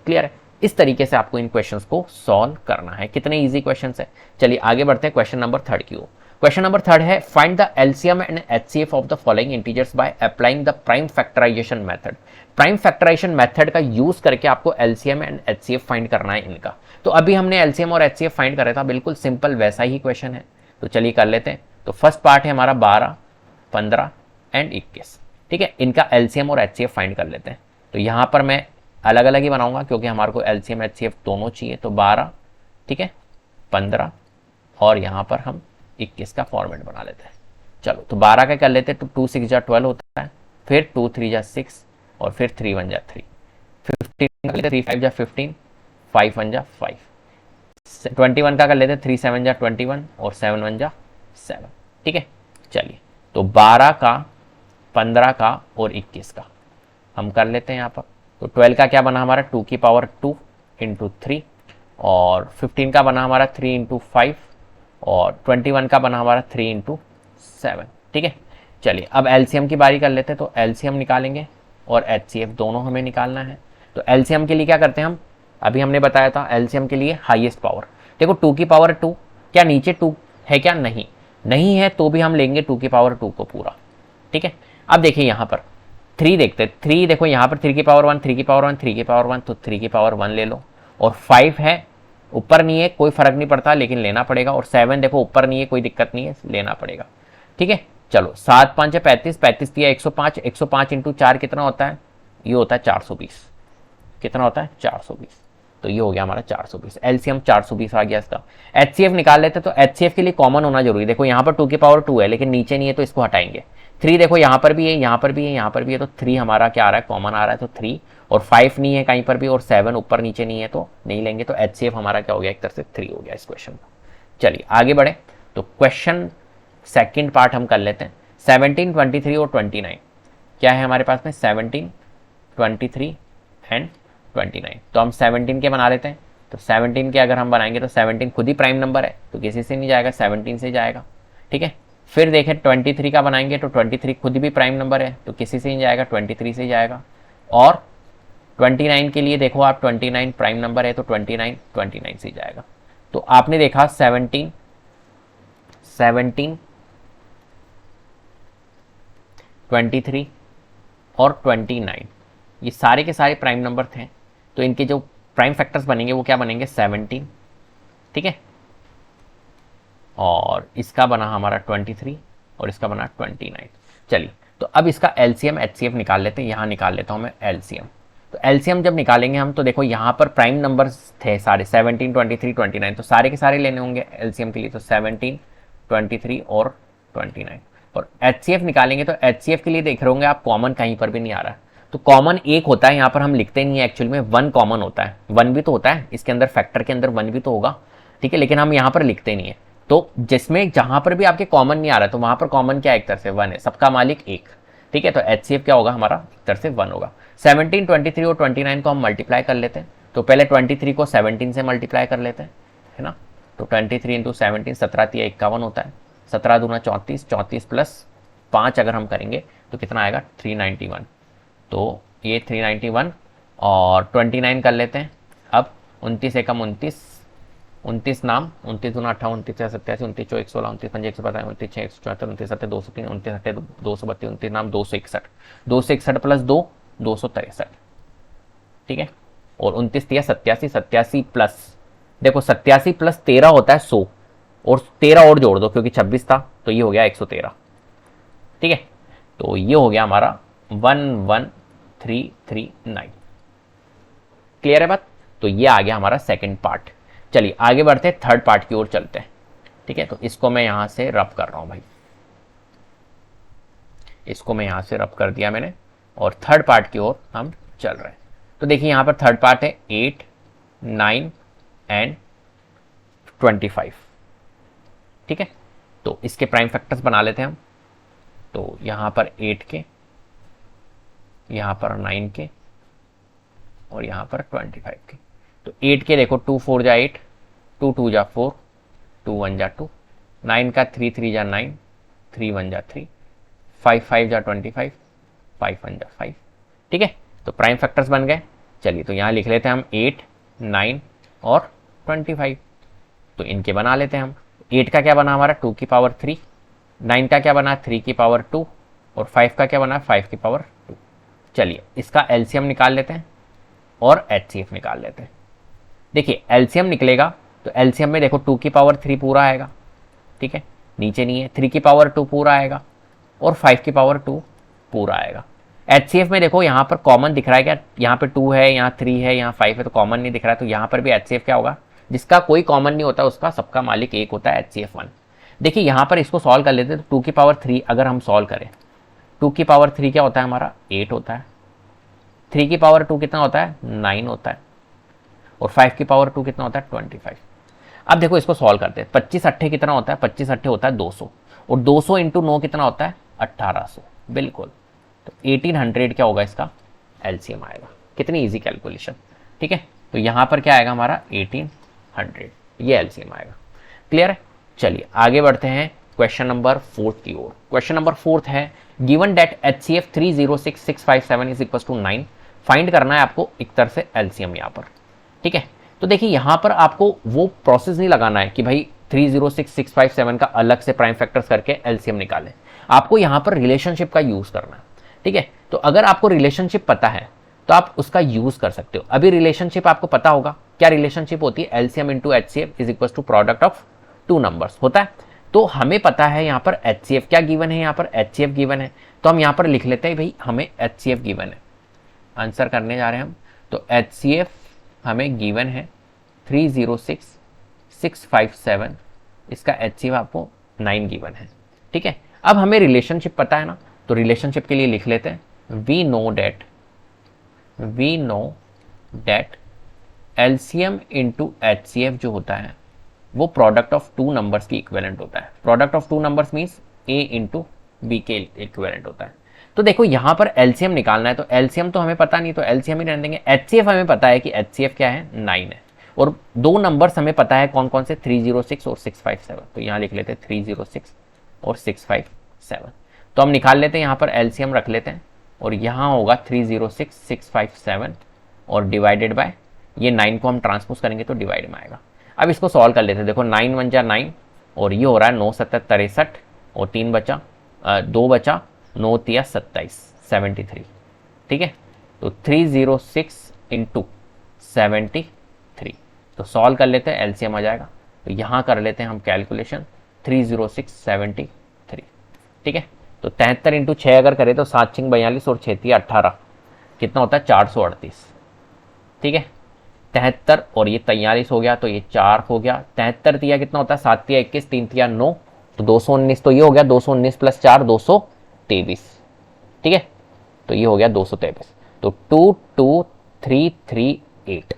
क्लियर है? इस तरीके से आपको इन क्वेश्चंस को सॉल्व करना है। कितने इजी क्वेश्चंस है। चलिए आगे बढ़ते हैं क्वेश्चन नंबर 3 की ओर। क्वेश्चन नंबर 3 है find the LCM and HCF of the following integers by applying the prime factorisation method. Prime factorisation method का यूज करके आपको एलसीएम एंड एचसीएफ फाइंड करना है इनका। तो अभी हमने एलसीएम और एचसीएफ फाइंड करा था, बिल्कुल सिंपल वैसा ही क्वेश्चन है। तो चलिए कर लेते हैं। तो फर्स्ट पार्ट है हमारा 12, 15 एंड 21। ठीक है, इनका एलसीएम और एचसीएफ फाइंड कर लेते हैं। तो यहां पर मैं अलग अलग ही बनाऊंगा क्योंकि हमारे को एलसीएम एचसीएफ दोनों चाहिए। तो 12, ठीक है, 15 और यहां पर हम 21 का फॉर्मेट बना लेते हैं। चलो तो 12 का कर लेते हैं। तो 2 6 जा 12 होता है, फिर 2 3 जा 6 और फिर 3 1 जा 3, 15 का लेते 3 5 जा 15, 5 1 जा 5, 21 का कर लेते 3 7 जा 21 और 7 1 जा 7। ठीक है, चलिए तो 12 का, 15 का और 21 का हम कर लेते हैं यहाँ पर। तो 12 का क्या बना हमारा 2 की पावर 2 इंटू 3, और 15 का बना हमारा 3 इंटू 5, और 21 का बना हमारा 3 इंटू 7। ठीक है, चलिए अब एलसीएम की बारी कर लेते हैं। तो एलसीएम निकालेंगे और एचसीएफ दोनों हमें निकालना है। तो एलसीएम के लिए क्या करते हैं हम, अभी हमने बताया था एलसीएम के लिए हाईएस्ट पावर। देखो 2 की पावर 2, क्या नीचे 2 है क्या, नहीं, नहीं है तो भी हम लेंगे 2 की पावर 2 को पूरा। ठीक है, अब देखिए यहाँ पर 3 देखते हैं। 3 देखो यहाँ पर 3 की पावर 1, 3 की पावर 1, 3 की पावर 1, तो 3 की पावर 1 ले लो। और 5 है, ऊपर नहीं है कोई फर्क नहीं पड़ता लेकिन लेना पड़ेगा। और 7 देखो ऊपर नहीं है कोई दिक्कत नहीं है, लेना पड़ेगा। ठीक है, चलो 7 5 है 35, 35 दिया 105, 105 इंटू 4 कितना होता है, ये होता है 420। कितना होता है 420, तो ये हो गया हमारा 420। एलसीएम 420 आ गया इसका। एचसीएफ निकाल लेते, तो एचसीएफ के लिए कॉमन होना जरूरी। देखो यहाँ पर 2 की पावर 2 है लेकिन नीचे नहीं है तो इसको हटाएंगे। 3 देखो यहाँ पर भी है, यहाँ पर भी है, यहाँ पर भी है, तो 3 हमारा क्या आ रहा है, कॉमन आ रहा है, तो 3। और 5 नहीं है कहीं पर भी, और 7 ऊपर नीचे नहीं है तो नहीं लेंगे। तो एचसीएफ हमारा क्या हो गया, एक तरह से 3 हो गया इस क्वेश्चन का। चलिए आगे बढ़े। तो क्वेश्चन सेकेंड पार्ट हम कर लेते हैं। 17 23 और 29 क्या है हमारे पास में, 17 23 एंड 29। तो हम 17 के बना लेते हैं। तो 17 के अगर हम बनाएंगे तो 17 खुद ही प्राइम नंबर है तो किसी से नहीं जाएगा, 17 से जाएगा। ठीक है, फिर देखें 23 का बनाएंगे तो 23 खुद भी प्राइम नंबर है तो किसी से नहीं जाएगा, 23 से जाएगा। और 29 के लिए देखो आप 29 प्राइम नंबर है तो 29 से जाएगा। तो आपने देखा 17 23 और 29 ये सारे के सारे प्राइम नंबर थे, तो इनके जो प्राइम फैक्टर्स बनेंगे वो क्या बनेंगे, 17। ठीक है, और इसका बना हमारा 23 और इसका बना 29। चलिए तो अब इसका एलसीएम एचसीएफ निकाल लेते हैं। यहाँ निकाल लेता हूँ मैं एलसीएम। तो एलसीएम जब निकालेंगे हम तो देखो यहाँ पर प्राइम नंबर्स थे सारे 17 23 29, तो सारे के सारे लेने होंगे एलसीएम के लिए। तो 17 23 और 29। और एचसीएफ निकालेंगे तो एचसीएफ के लिए देख रहे होंगे आप कॉमन कहीं पर भी नहीं आ रहा है। तो कॉमन एक होता है, यहाँ पर हम लिखते नहीं है एक्चुअल में, 1 कॉमन होता है। 1 भी तो होता है इसके अंदर, फैक्टर के अंदर 1 भी तो होगा। ठीक है, लेकिन हम यहाँ पर लिखते नहीं है। तो जिसमें जहां पर भी आपके कॉमन नहीं आ रहा है तो वहां पर कॉमन क्या एक तरह से 1 है, सबका मालिक 1। ठीक है, तो एचसीएफ क्या होगा हमारा, एक तरह से 1 होगा। 17 23 और 29 को हम मल्टीप्लाई कर लेते हैं। तो पहले 23 को 17 से मल्टीप्लाई कर लेते हैं, है ना। तो 23 इंटू 17, 17 तिया 51 होता है, 17 दूना 34, 34 प्लस 5 अगर हम करेंगे तो कितना आएगा 391। तो ये 391 और 29 कर लेते हैं। अब 29 एकम 29, 29 नाम 29 दूना 58, 29 87, 29 चौ 116, 29 पंजे 117, 29 6 174, 29 7 203, 29 8 232, 29 नाम 261, 261 प्लस 2 263। ठीक है, और 29 तिया 87, 87 प्लस देखो 87 प्लस 13 होता है 100, और 13 और जोड़ दो क्योंकि 26 था तो ये हो गया 113। ठीक है, तो ये हो गया हमारा 11339। क्लियर है बात। तो ये आ गया हमारा सेकंड पार्ट। चलिए आगे बढ़ते हैं, थर्ड पार्ट की ओर चलते हैं। ठीक है, तो इसको मैं यहां से रब कर रहा हूं भाई, इसको मैं यहां से रब कर दिया मैंने, और थर्ड पार्ट की ओर हम चल रहे हैं। तो देखिए यहां पर थर्ड पार्ट है 8, 9 एंड 25। ठीक है, तो इसके प्राइम फैक्टर्स बना लेते हैं हम। तो यहां पर 8 के, यहां पर 9 के, और यहां पर 25 के। तो 8 के देखो 2 4 जा 8, 2 2 जा 4, 2 1 जा 2, 9 का 3 3 जा 9, 3 1 जा 3, 5 5 जा 25, 5 1 जा 5। ठीक है, तो प्राइम फैक्टर्स बन गए। चलिए तो यहाँ लिख लेते हैं हम 8, 9 और 25। तो इनके बना लेते हैं हम। 8 का क्या बना हमारा 2 की पावर 3, 9 का क्या बना 3 की पावर 2, और 5 का क्या बना 5 की पावर 2। चलिए इसका एलसीएम निकाल लेते हैं और एचसीएफ निकाल लेते हैं। देखिए एलसीएम निकलेगा तो एलसीएम में देखो 2 की पावर 3 पूरा आएगा। ठीक है, नीचे नहीं है, 3 की पावर 2 पूरा आएगा, और 5 की पावर 2 पूरा आएगा। एचसीएफ में देखो यहाँ पर कॉमन दिख रहा है क्या, यहाँ पे 2 है, यहाँ 3 है, यहाँ 5 है, तो कॉमन नहीं दिख रहा है। तो यहाँ पर भी एचसीएफ क्या होगा, जिसका कोई कॉमन नहीं होता उसका सबका मालिक एक होता है, एचसीएफ 1। देखिए यहाँ पर इसको सॉल्व कर लेते हैं। तो 2 की पावर 3 अगर हम सॉल्व करें, 2 की पावर 3 क्या होता है हमारा 8 होता है, 3 की पावर 2 कितना होता है 9 होता है, और 5 की पावर 2 कितना होता है 25। अब देखो इसको सॉल्व करते हैं। 25 अट्ठे कितना होता है, 25 अट्ठे होता है 200, और 200 इंटू 9 कितना होता है 1800। बिल्कुल, तो 1800 क्या होगा इसका एलसीएम आएगा। कितनी इजी कैलकुलेशन। ठीक है, तो यहां पर क्या आएगा हमारा 1800, ये एलसीएम आएगा। क्लियर है। चलिए आगे बढ़ते हैं क्वेश्चन नंबर 4 की ओर। क्वेश्चन नंबर 4 है, given that HCF 306657 is equal to 9। Find करना है आपको एक तरह से एलसीएम यहां पर। ठीक है, तो देखिए यहां पर आपको वो प्रोसेस नहीं लगाना है कि भाई 306657 का अलग से प्राइम फैक्टर्स करके एलसीएम निकालें। आपको यहां पर रिलेशनशिप का यूज करना है। ठीक है, तो अगर आपको रिलेशनशिप पता है तो आप उसका यूज कर सकते हो। अभी रिलेशनशिप आपको पता होगा, क्या रिलेशनशिप होती है, LCM into HCF is equal to product of 2 numbers होता है। तो हमें पता है यहाँ पर एचसीएफ क्या गिवन है, यहाँ पर एचसीएफ गिवन है, तो हम यहाँ पर लिख लेते हैं भाई हमें एचसीएफ गिवन है। आंसर करने जा रहे हैं हम, तो एचसीएफ हमें गिवन है 306657, इसका एचसीएफ आपको 9 गिवन है। ठीक है, अब हमें रिलेशनशिप पता है ना, तो रिलेशनशिप के लिए लिख लेते हैं we know that LCM into HCF जो होता है वो प्रोडक्ट ऑफ 2 नंबर्स की इक्विवेलेंट होता है। Product of 2 numbers means A into B के इक्विवेलेंट होता है। तो देखो यहां पर एलसीएम निकालना है, तो एलसीएम तो हमें पता नहीं, तो एलसीएम ही रहने देंगे। एचसीएफ हमें पता है कि एचसीएफ क्या है 9 है, और 2 नंबर्स हमें पता है कौन कौन से 306 और 657। तो यहां लिख लेते हैं 306 और 657। तो हम निकाल लेते हैं, यहां पर एलसीएम रख लेते हैं, और यहां होगा 306 657 और डिवाइडेड बाय ये 9 को हम ट्रांसपोज करेंगे तो डिवाइड में आएगा। अब इसको सॉल्व कर लेते हैं। देखो 9 1 जा 9, और ये हो रहा है 9 7 63, और 3 बचा 2 बचा 9 3 27 73। ठीक है, तो 306 इंटू 73, तो सॉल्व कर लेते हैं, एलसीएम आ जाएगा। तो यहाँ कर लेते हैं हम कैलकुलेशन 30673। ठीक है, तो 73 इंटू 6 अगर करें तो 7 6 42 और 6 3 18, कितना होता है 438। ठीक है, 73 और ये 43 हो गया, तो ये 4 हो गया। 73 तिया कितना होता है 7 तिया 21, 3 तिया 9, तो 219। तो ये हो गया 219 प्लस 4 223। ठीक है, तो ये हो गया 223। तो 22338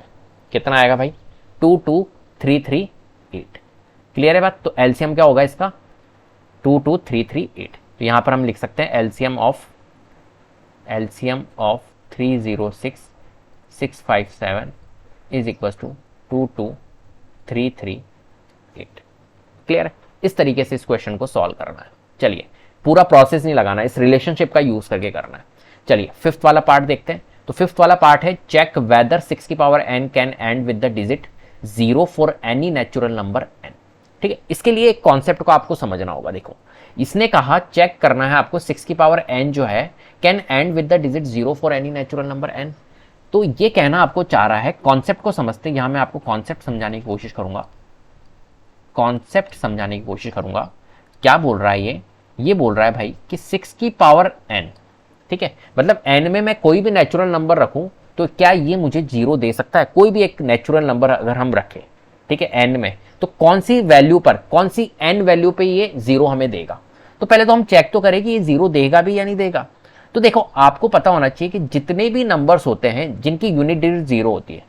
कितना आएगा भाई 22338। क्लियर है बात। तो एलसीएम क्या होगा इसका 22338। तो यहां पर हम लिख सकते हैं LCM of 306657 is equal to 22338। Clear है। इस तरीके से इस क्वेश्चन को सॉल्व करना है। चलिए पूरा प्रोसेस नहीं लगाना, इस रिलेशनशिप का यूज करके करना है। चलिए फिफ्थ वाला पार्ट देखते हैं। तो फिफ्थ वाला पार्ट है चेक वेदर 6 की power n can and with the digit 0 for any natural number n। ठीक है, इसके लिए एक कॉन्सेप्ट को आपको समझना होगा। देखो इसने कहा चेक करना है आपको 6 की पावर n जो है can and with the digit 0 for any natural number n। तो ये कहना आपको चाह रहा है, कॉन्सेप्ट को समझते हैं। यहां मैं आपको कॉन्सेप्ट समझाने की कोशिश करूंगा, क्या बोल रहा है ये बोल रहा है भाई कि 6 की पावर n, ठीक है, मतलब n में मैं कोई भी नेचुरल नंबर रखूं तो क्या ये मुझे 0 दे सकता है, कोई भी एक नेचुरल नंबर अगर हम रखें। ठीक ठीक है, एन में, तो कौन सी वैल्यू पर, कौन सी एन वैल्यू पे ये जीरो हमें देगा। तो पहले तो हम चेक तो करें कि ये जीरो देगा भी या नहीं देगा। तो देखो आपको पता होना चाहिए कि जितने भी नंबर्स होते हैं जिनकी यूनिट डिजिट जीरो होती है,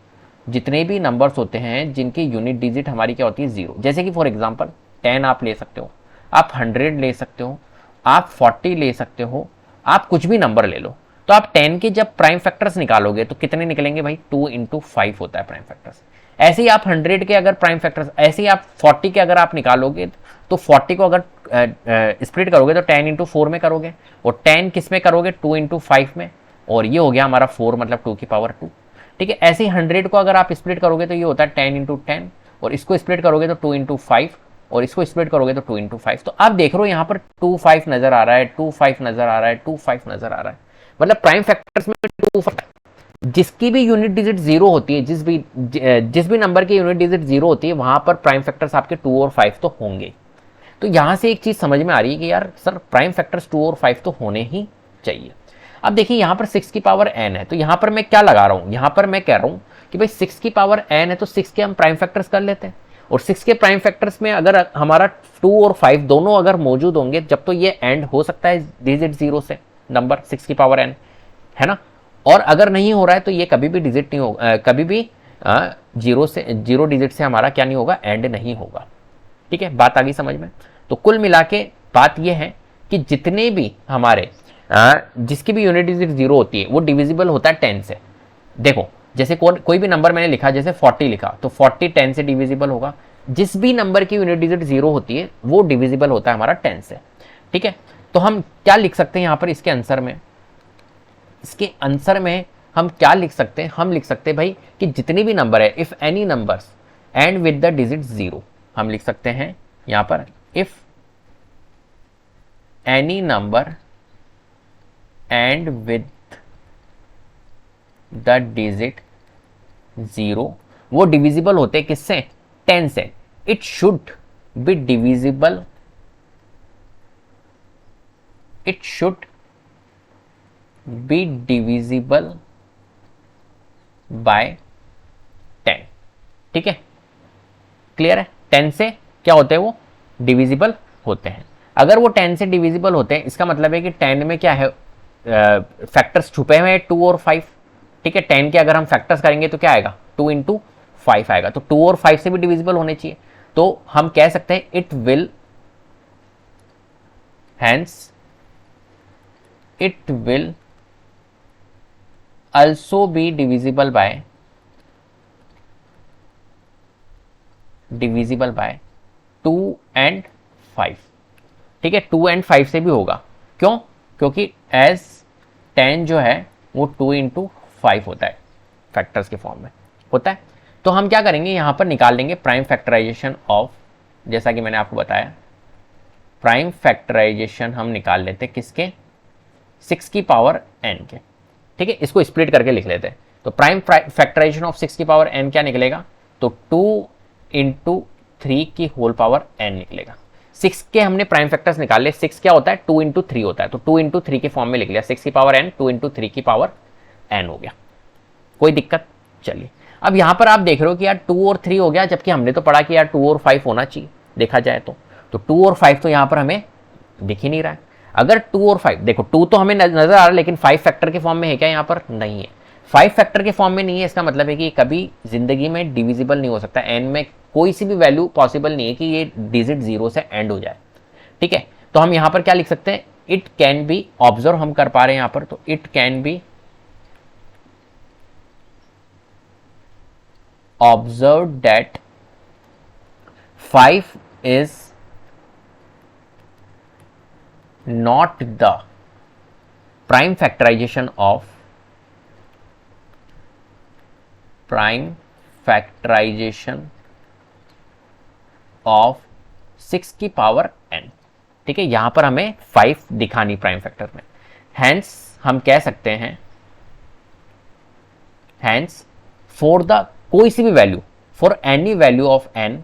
जितने भी नंबर्स होते हैं जिनकी यूनिट डिजिट हमारी क्या होती है, जीरो, जैसे कि फॉर एग्जांपल 10 आप ले सकते हो, आप 100 ले सकते हो, आप 40 ले सकते हो, आप कुछ भी नंबर ले लो। तो आप 10 के जब प्राइम फैक्टर्स निकालोगे तो कितने निकलेंगे भाई, 2 इंटू 5 होता है प्राइम फैक्टर्स। ऐसे ही आप 100 के अगर प्राइम फैक्टर्स, ऐसे ही आप 40 के अगर आप निकालोगे तो 40 को अगर स्प्लिट करोगे तो 10 इंटू 4 में करोगे, और 10 किस में करोगे, 2 इंटू 5 में, और ये हो गया हमारा 4 मतलब 2 की पावर 2। ठीक है, ऐसे ही 100 को अगर आप स्प्लिट करोगे तो ये होता है 10 इंटू 10, और इसको स्प्लिट करोगे तो 2 इंटू 5, और इसको स्प्लिट करोगे तो 2 इंटू 5। तो आप देख रहे हो यहाँ पर 2 5 नजर आ रहा है, 2 5 नजर आ रहा है, 2 5 नजर आ रहा है, मतलब प्राइम फैक्टर्स में 2 5, जिसकी भी यूनिट डिजिट जीरो होती है, जिस भी नंबर की यूनिट डिजिट जीरो होती है वहां पर प्राइम फैक्टर्स आपके 2 और 5 तो होंगे। तो यहां से एक चीज समझ में आ रही है कि यार सर प्राइम फैक्टर्स 2 और 5 तो होने ही चाहिए। अब देखिए यहां पर 6 की पावर n है, तो यहां पर मैं क्या लगा रहा हूं, यहां पर मैं कह रहा हूं कि भाई 6 की पावर n है तो 6 के हम प्राइम फैक्टर्स कर लेते हैं, और 6 के प्राइम फैक्टर्स में अगर हमारा 2 और 5 दोनों अगर मौजूद होंगे जब तो ये एंड हो सकता है डिजिट जीरो से, नंबर 6 की पावर n, है ना। और अगर नहीं हो रहा है तो ये कभी भी डिजिट नहीं होगा, कभी भी जीरो डिजिट से हमारा क्या नहीं होगा, एंड नहीं होगा। ठीक है, बात आ गई समझ में। तो कुल मिला के बात ये है कि जितने भी हमारे जिसकी भी यूनिट डिजिट जीरो होती है वो डिविजिबल होता है 10 से। देखो जैसे कोई भी नंबर मैंने लिखा, जैसे 40 लिखा, तो 40 10 से डिविजिबल होगा। जिस भी नंबर की यूनिट डिजिट जीरो होती है वो डिविजिबल होता है हमारा 10 से। ठीक है, तो हम क्या लिख सकते हैं यहाँ पर इसके आंसर में, इसके आंसर में हम क्या लिख सकते हैं, हम लिख सकते हैं भाई कि जितने भी नंबर है, if any numbers and with the digit zero, हम लिख सकते हैं यहां पर if any number and with the digit zero, वो डिविजिबल होते हैं किससे, 10 से। It should be divisible, it should be divisible by 10। ठीक है, क्लियर है, 10 से क्या होते हैं, वो डिविजिबल होते हैं। अगर वो 10 से डिविजिबल होते हैं इसका मतलब है कि 10 में क्या है, फैक्टर्स छुपे हुए हैं 2 और 5। ठीक है, 10 के अगर हम फैक्टर्स करेंगे तो क्या आएगा, 2 इंटू 5 आएगा, तो 2 और 5 से भी डिविजिबल होने चाहिए। तो हम कह सकते हैं it will, hence it will also be divisible by 2 and 5। ठीक है, 2 and 5 से भी होगा, क्यों, क्योंकि एज 10 जो है वो 2 इंटू 5 होता है, फैक्टर्स के फॉर्म में होता है। तो हम क्या करेंगे यहां पर निकाल लेंगे प्राइम फैक्टराइजेशन ऑफ, जैसा कि मैंने आपको बताया प्राइम फैक्टराइजेशन हम निकाल लेते किसके, 6 की पावर n के। ठीक है, इसको स्प्लिट करके लिख लेते हैं। तो प्राइम फैक्टराइजेशन ऑफ 6 की पावर n क्या निकलेगा, तो 2 इंटू 3 की होल पावर n निकलेगा। 6 के हमने प्राइम फैक्टर्स निकाले, 6 क्या होता है, 2 इंटू 3 होता है, तो 2 इंटू 3 के फॉर्म में लिख लिया, 6 की पावर n 2 इंटू 3 की पावर n हो गया। कोई दिक्कत, चलिए अब यहां पर आप देख रहे हो कि यार 2 और 3 हो गया, जबकि हमने तो पढ़ा कि यार 2 और 5 होना चाहिए देखा जाए तो 2 और 5 तो यहां पर हमें दिख ही नहीं रहा है। अगर 2 और 5, देखो 2 तो हमें नजर आ रहा है लेकिन 5 फैक्टर के फॉर्म में है क्या, यहाँ पर नहीं है, 5 फैक्टर के फॉर्म में नहीं है, इसका मतलब है कि कभी जिंदगी में डिविजिबल नहीं हो सकता, एन में कोई सी भी वैल्यू पॉसिबल नहीं है कि ये डिजिट जीरो से एंड हो जाए। ठीक है, तो हम यहाँ पर क्या लिख सकते हैं, इट कैन बी, ऑब्जर्व हम कर पा रहे हैं यहाँ पर, तो it can be observe that 5 is not the prime factorization of prime factorization of 6 की पावर n। ठीक है, यहां पर हमें 5 दिखानी प्राइम फैक्टर में, हैंस हम कह सकते हैं, हैंस फॉर द कोई सी भी value, for any value of n,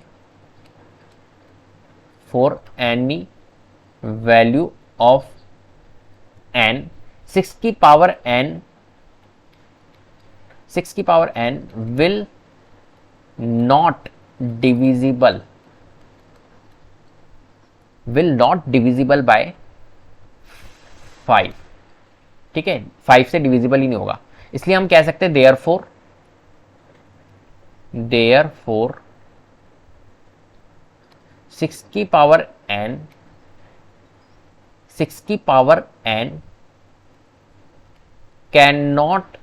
for any value of n, 6 की पावर n, 6 की power n will not divisible, will not divisible by 5, ठीक है, 5 से डिविजिबल ही नहीं होगा, इसलिए हम कह सकते हैं देयरफॉर 6 की पावर n, 6 की power n can not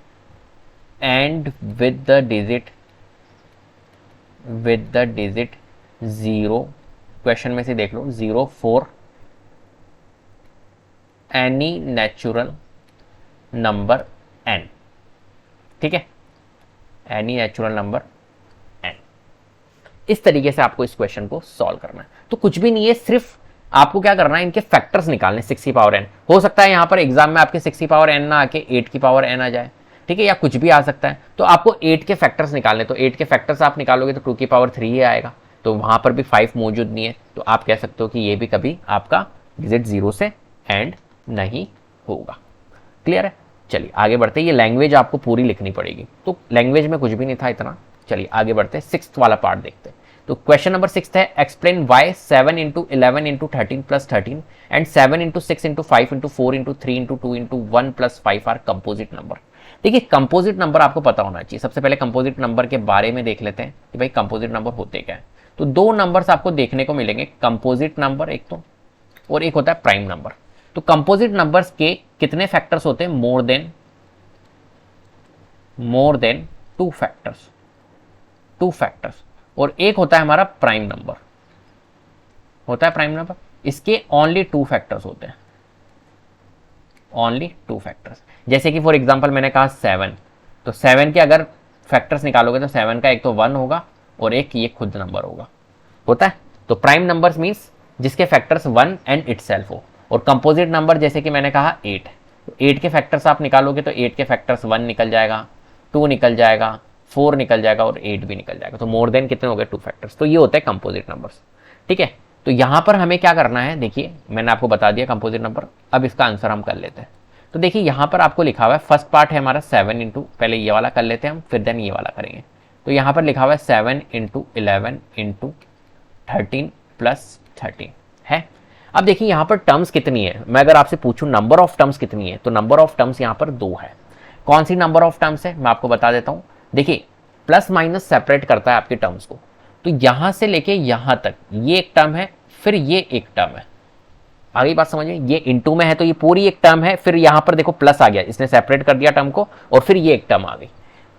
and with the digit 0, question में से देख लो 0 for any natural number n, ठीक है, एनी नेचुरल नंबर n। इस तरीके से आपको इस क्वेश्चन को सॉल्व करना है। तो कुछ भी नहीं है, सिर्फ आपको क्या करना है, इनके फैक्टर्स निकालने 6 की पावर n। हो सकता है यहां पर एग्जाम में आपके 6 की पावर n ना आके 8 की पावर n आ जाए, ठीक है, या कुछ भी आ सकता है। तो आपको 8 के फैक्टर्स निकालने, तो 8 के फैक्टर्स आप निकालोगे तो 2 की पावर 3 ही आएगा, तो वहां पर भी 5 मौजूद नहीं है, तो आप कह सकते हो कि ये भी कभी आपका डिजिट 0 से एंड नहीं होगा। क्लियर है? चलिए आगे बढ़ते हैं। ये लैंग्वेज आपको पूरी लिखनी पड़ेगी, तो लैंग्वेज में कुछ भी नहीं था इतना। चलिए आगे बढ़ते हैं, 6th वाला पार्ट देखते हैं। तो क्वेश्चन नंबर 6 है, explain why 7 into 11 into 13 plus 13 and 7 into 6 into 5 into 4 into 3 into 2 into 1 plus 5 are composite number. देखिए कंपोजिट नंबर आपको पता होना चाहिए। सबसे पहले कंपोजिट नंबर के बारे में देख लेते हैं कि भाई कंपोजिट नंबर होते क्या है। तो दो नंबर्स आपको देखने को मिलेंगे, कंपोजिट नंबर एक तो, और एक होता है प्राइम नंबर। तो कंपोजिट नंबर्स के कितने फैक्टर्स होते हैं? मोर देन 2 फैक्टर्स, और एक होता है हमारा प्राइम नंबर, होता है प्राइम नंबर, इसके ओनली 2 फैक्टर्स होते हैं, ओनली 2 फैक्टर्स। जैसे कि फॉर एग्जांपल मैंने कहा 7, तो 7 के अगर फैक्टर्स निकालोगे तो 7 का एक तो 1 होगा और एक ये खुद नंबर होगा, होता है। तो प्राइम नंबर्स मींस जिसके फैक्टर्स 1 एंड इटसेल्फ हो, और कंपोजिट नंबर जैसे कि मैंने कहा 8, तो 8 के फैक्टर्स आप निकालोगे तो 8 के फैक्टर्स 1 निकल जाएगा, 2 निकल जाएगा, 4 निकल जाएगा और 8 भी निकल जाएगा। तो मोर देन कितने हो गए? 2 फैक्टर्स। तो ये होते हैं कंपोजिट नंबर्स, ठीक है। तो यहां पर हमें क्या करना है, देखिए मैंने आपको बता दिया कंपोजिट नंबर। अब इसका आंसर हम कर लेते हैं। तो देखिए यहां पर आपको लिखा हुआ है, फर्स्ट पार्ट है हमारा 7 इंटू, पहले ये वाला कर लेते हैं हम, फिर देन ये वाला करेंगे। तो यहां पर लिखा हुआ है 7 इंटू 11 इंटू 13 प्लस 13 है। अब देखिए यहां पर टर्म्स कितनी है, मैं अगर आपसे पूछूं नंबर ऑफ टर्म्स कितनी है, तो नंबर ऑफ टर्म्स यहां पर 2 है। कौन सी नंबर ऑफ टर्म्स है मैं आपको बता देता हूं। देखिए प्लस माइनस सेपरेट करता है आपके टर्म्स को, तो यहां से लेके यहां तक ये एक टर्म है, फिर ये एक टर्म है। आगे बात समझिए, ये इनटू में है तो ये पूरी एक टर्म है, फिर यहां पर देखो प्लस आ गया, इसने सेपरेट कर दिया टर्म को, और फिर ये एक टर्म आ गई,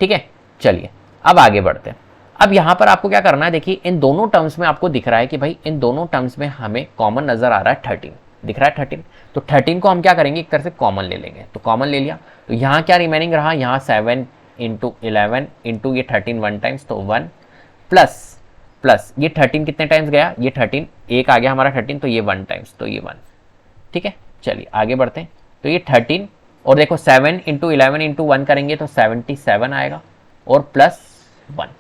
ठीक है। चलिए अब आगे बढ़ते हैं। अब यहां पर आपको क्या करना है, देखिए इन दोनों टर्म्स में आपको दिख रहा है कि भाई इन दोनों टर्म्स में हमें कॉमन नजर आ रहा है 13, दिख रहा है 13। तो 13 को हम क्या करेंगे, एक तरह से कॉमन ले लेंगे। तो कॉमन ले लिया, तो यहां क्या रिमेनिंग रहा, यहां 7 इंटू 11 इंटू ये 13 1 टाइम्स, तो 1 प्लस ये 13 कितने टाइम्स गया, ये 13 एक आ गया हमारा 13, तो ये 1 टाइम्स, तो ये 1, ठीक है। चलिए आगे बढ़ते हैं। तो ये 13 और देखो 7 इंटू 11 इंटू 1 करेंगे तो 77 आएगा, और प्लस 1,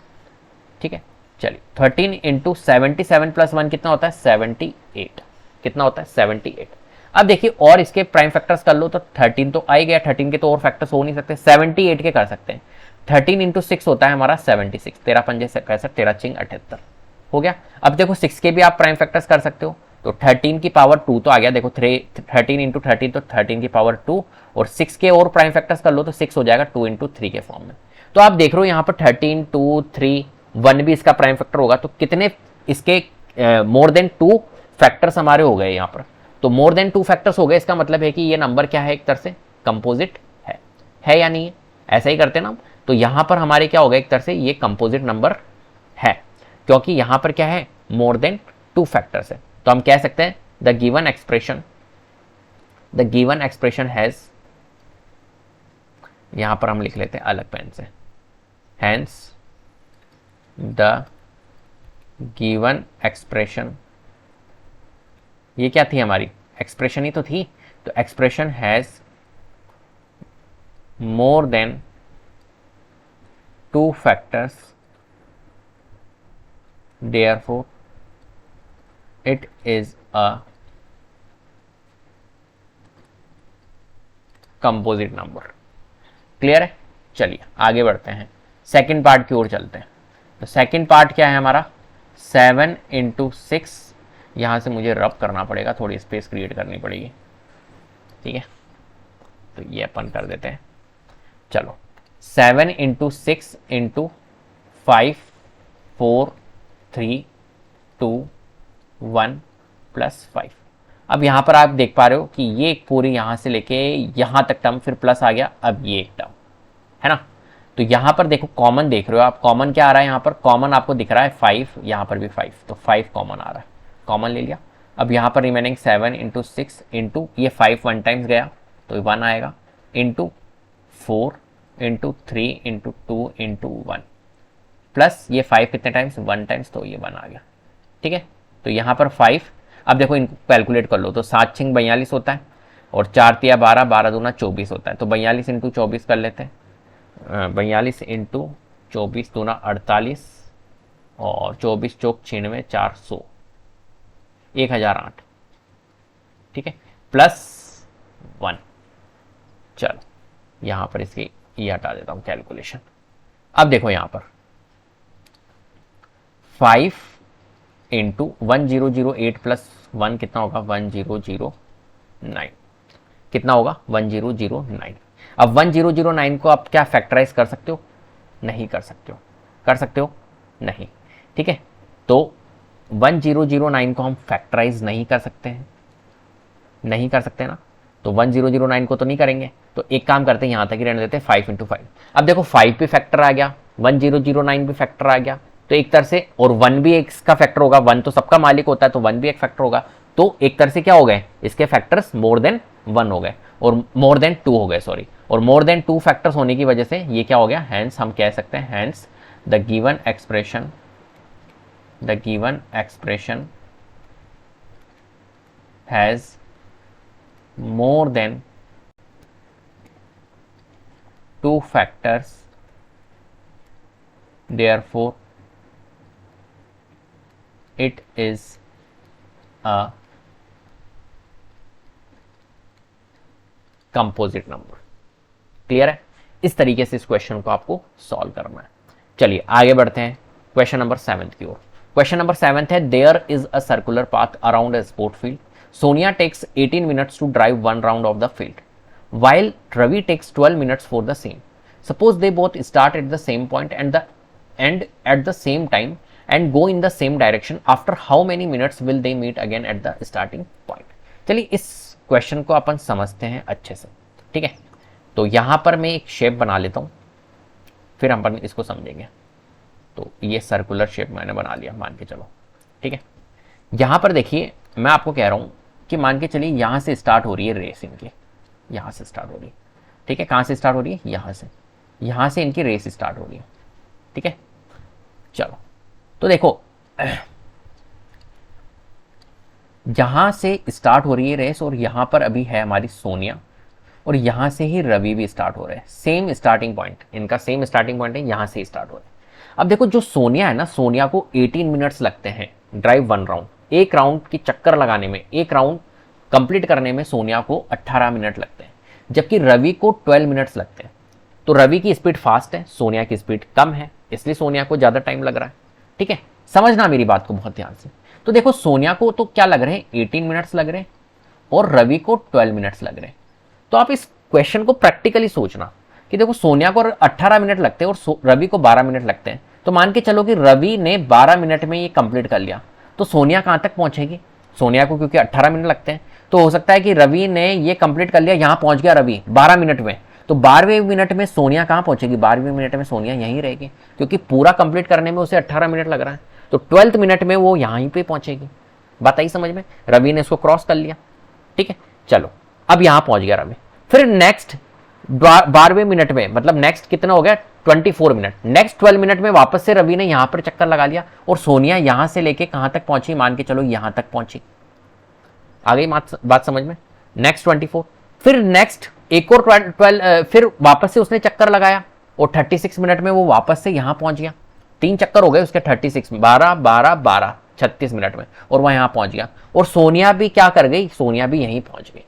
ठीक है। चलिए 13 इंटू 77 प्लस 1 कितना होता है? 78, कितना होता है? 78। अब देखिए और इसके प्राइम फैक्टर्स कर लो, तो 13 तो आ ही गया, 13 के तो और फैक्टर्स हो नहीं सकते, 78 के कर सकते हैं। 13 इंटू 6 होता है हमारा 76, 13 पंजे 65, 13 चिंग 78 हो गया। अब देखो 6 के भी आप प्राइम फैक्टर्स कर सकते हो, तो 13 की पावर 2 तो आ गया, देखो 13 इंटू 13 तो 13 की पावर 2, और 6 के और प्राइम फैक्टर्स कर लो तो 6 हो जाएगा 2 इंटू 3 के फॉर्म में। तो आप देख रहे हो यहाँ पर 13, 2, 3, 1 भी इसका प्राइम फैक्टर होगा, तो कितने इसके मोर देन 2 फैक्टर्स हमारे हो गए यहाँ पर। तो मोर देन 2 फैक्टर्स हो गए, इसका मतलब है कि ये नंबर क्या है, एक तरह से कंपोजिट है या नहीं है, ऐसा ही करते ना। तो यहां पर हमारे क्या हो गया, एक तरह से ये कंपोजिट नंबर है, क्योंकि यहां पर क्या है, मोर देन 2 फैक्टर्स है। तो हम कह सकते हैं द गिवन एक्सप्रेशन हैज, यहां पर हम लिख लेते हैं अलग पेन से, हैंस द गिवन एक्सप्रेशन, ये क्या थी हमारी, एक्सप्रेशन ही तो थी। तो expression has more than 2 factors, therefore it is a composite number. Clear है? चलिए आगे बढ़ते हैं, सेकंड पार्ट की ओर चलते हैं। तो सेकंड पार्ट क्या है हमारा, 7 इंटू 6, यहाँ से मुझे रब करना पड़ेगा, थोड़ी स्पेस क्रिएट करनी पड़ेगी, ठीक है। तो ये अपन कर देते हैं, चलो 7 इंटू 6 इंटू 5 4 3 2 1 प्लस 5। अब यहाँ पर आप देख पा रहे हो कि ये एक पूरी यहाँ से लेके यहाँ तक टर्म, फिर प्लस आ गया, अब ये एक टर्म है ना। तो यहाँ पर देखो कॉमन देख रहे हो आप, कॉमन क्या आ रहा है यहाँ पर, कॉमन आपको दिख रहा है 5, यहाँ पर भी 5, तो 5 कॉमन आ रहा है, कॉमन ले लिया। अब यहाँ पर रिमेनिंग 7 इंटू 6 इंटू ये 5 1 टाइम्स गया तो 1 आएगा, into 4 into 3 into 2 into 1 plus ये 5 कितने टाइम्स, 1 टाइम्स, तो ये 1 आ गया, ठीक है। तो यहाँ पर 5, अब देखो इनको कैलकुलेट कर लो, तो 7 6 42 होता है और 4 3 12, 12 दूना 24 होता है, तो 42 इंटू 24 कर लेते हैं, 42 इंटू 24 दूना 48 और 24 चौक 96, 400, 1008, ठीक है, प्लस 1। चलो यहाँ पर इसकी ये हटा देता हूँ कैलकुलेशन। अब देखो यहाँ पर 5 इंटू 1008 प्लस 1 कितना होगा, 1009, कितना होगा 1009। अब 1009 को आप क्या फैक्टराइज कर सकते हो, नहीं कर सकते हो, कर सकते हो नहीं, ठीक है। तो 1009 को हम फैक्टराइज नहीं कर सकते हैं, नहीं कर सकते ना, तो 1009 को तो नहीं करेंगे, तो एक काम करते हैं यहाँ तक ही रहने देते हैं, 5 इंटू 5। अब देखो 5 भी फैक्टर आ गया, 1009 भी फैक्टर आ गया, तो एक तरह से, और 1 भी एक का फैक्टर होगा, 1 तो सबका मालिक होता है, तो 1 भी एक फैक्टर होगा, तो एक तरह से क्या हो गए इसके फैक्टर्स, मोर देन 1 हो गए और मोर देन 2 हो गए, सॉरी, और मोर देन 2 फैक्टर्स होने की वजह से ये क्या हो गया, हैंस हम कह सकते हैं, hence the given expression has more than 2 factors, therefore it is a composite number. Clear है, इस तरीके से इस क्वेश्चन को आपको सॉल्व करना है। चलिए आगे बढ़ते हैं क्वेश्चन नंबर 7 की ओर। क्वेश्चन नंबर 7 है, there is a circular path around a sport field, Sonia takes 18 minutes to drive 1 round of the field while Ravi takes 12 minutes for the same. Suppose they both start at the same point and at the same time and go in the same direction. After how many minutes will they meet again at the starting point? चलिए इस question को अपन समझते हैं अच्छे से, ठीक है। तो यहाँ पर मैं एक शेप बना लेता हूँ, फिर हम अपन इसको समझेंगे। तो ये सर्कुलर शेप मैंने बना लिया, मान के चलो, ठीक है। यहाँ पर देखिए मैं आपको कह रहा हूँ कि मान के चलिए यहाँ से स्टार्ट हो रही है रेस इनकी, यहाँ से स्टार्ट हो रही है, ठीक है। कहाँ से स्टार्ट हो रही है, यहाँ से इनकी रेस स्टार्ट हो रही है, ठीक है। चलो तो देखो यहां से स्टार्ट हो रही है रेस और यहां पर अभी है हमारी सोनिया और यहां से ही रवि भी स्टार्ट हो रहे हैं, सेम स्टार्टिंग पॉइंट, इनका सेम स्टार्टिंग पॉइंट है, यहां से स्टार्ट हो रहे हैं। अब देखो जो सोनिया है ना, सोनिया को 18 मिनट्स लगते हैं ड्राइव 1 राउंड, एक राउंड की चक्कर लगाने में, एक राउंड कंप्लीट करने में सोनिया को 18 मिनट लगते हैं, जबकि रवि को 12 मिनट्स लगते हैं। तो रवि की स्पीड फास्ट है, सोनिया की स्पीड कम है, इसलिए सोनिया को ज़्यादा टाइम लग रहा है, ठीक है। समझना मेरी बात को बहुत ध्यान से। तो देखो सोनिया को तो क्या लग रहे हैं, 18 मिनट्स लग रहे हैं और रवि को 12 मिनट्स लग रहे हैं। तो आप इस क्वेश्चन को प्रैक्टिकली सोचना कि देखो सोनिया को 18 मिनट लगते हैं और रवि को 12 मिनट लगते हैं, तो मान के चलो कि रवि ने 12 मिनट में ये कंप्लीट कर लिया, तो सोनिया कहाँ तक पहुंचेगी, सोनिया को क्योंकि 18 मिनट लगते हैं, तो हो सकता है कि रवि ने ये कंप्लीट कर लिया, यहां पहुंच गया रवि 12 मिनट में, तो 12वें मिनट में सोनिया कहां पहुंचेगी, 12वें मिनट में सोनिया यहीं रहेगी, क्योंकि पूरा कंप्लीट करने में उसे 18 मिनट लग रहा है, तो 12th मिनट में वो यहीं पे पहुंचेगी। बात आई समझ में, रवि ने इसको क्रॉस कर लिया, ठीक है। चलो अब यहां पहुंच गया रवि, फिर नेक्स्ट 12वें मिनट में, मतलब नेक्स्ट कितना हो गया 24 मिनट, नेक्स्ट 12 मिनट में वापस से रवि ने यहां पर चक्कर लगा लिया और सोनिया यहां से लेके कहां तक पहुंची, मान के चलो यहां तक पहुंची। आ गई बात समझ में। नेक्स्ट 24, फिर नेक्स्ट एक और 12, फिर वापस से उसने चक्कर लगाया और 36 मिनट में वो वापस से यहां पहुंच गया, 3 चक्कर हो गए उसके 36 में, 12 12 12 36 मिनट में, और वह यहां पहुंच गया। और सोनिया भी क्या कर गई, सोनिया भी यहीं पहुंच गई,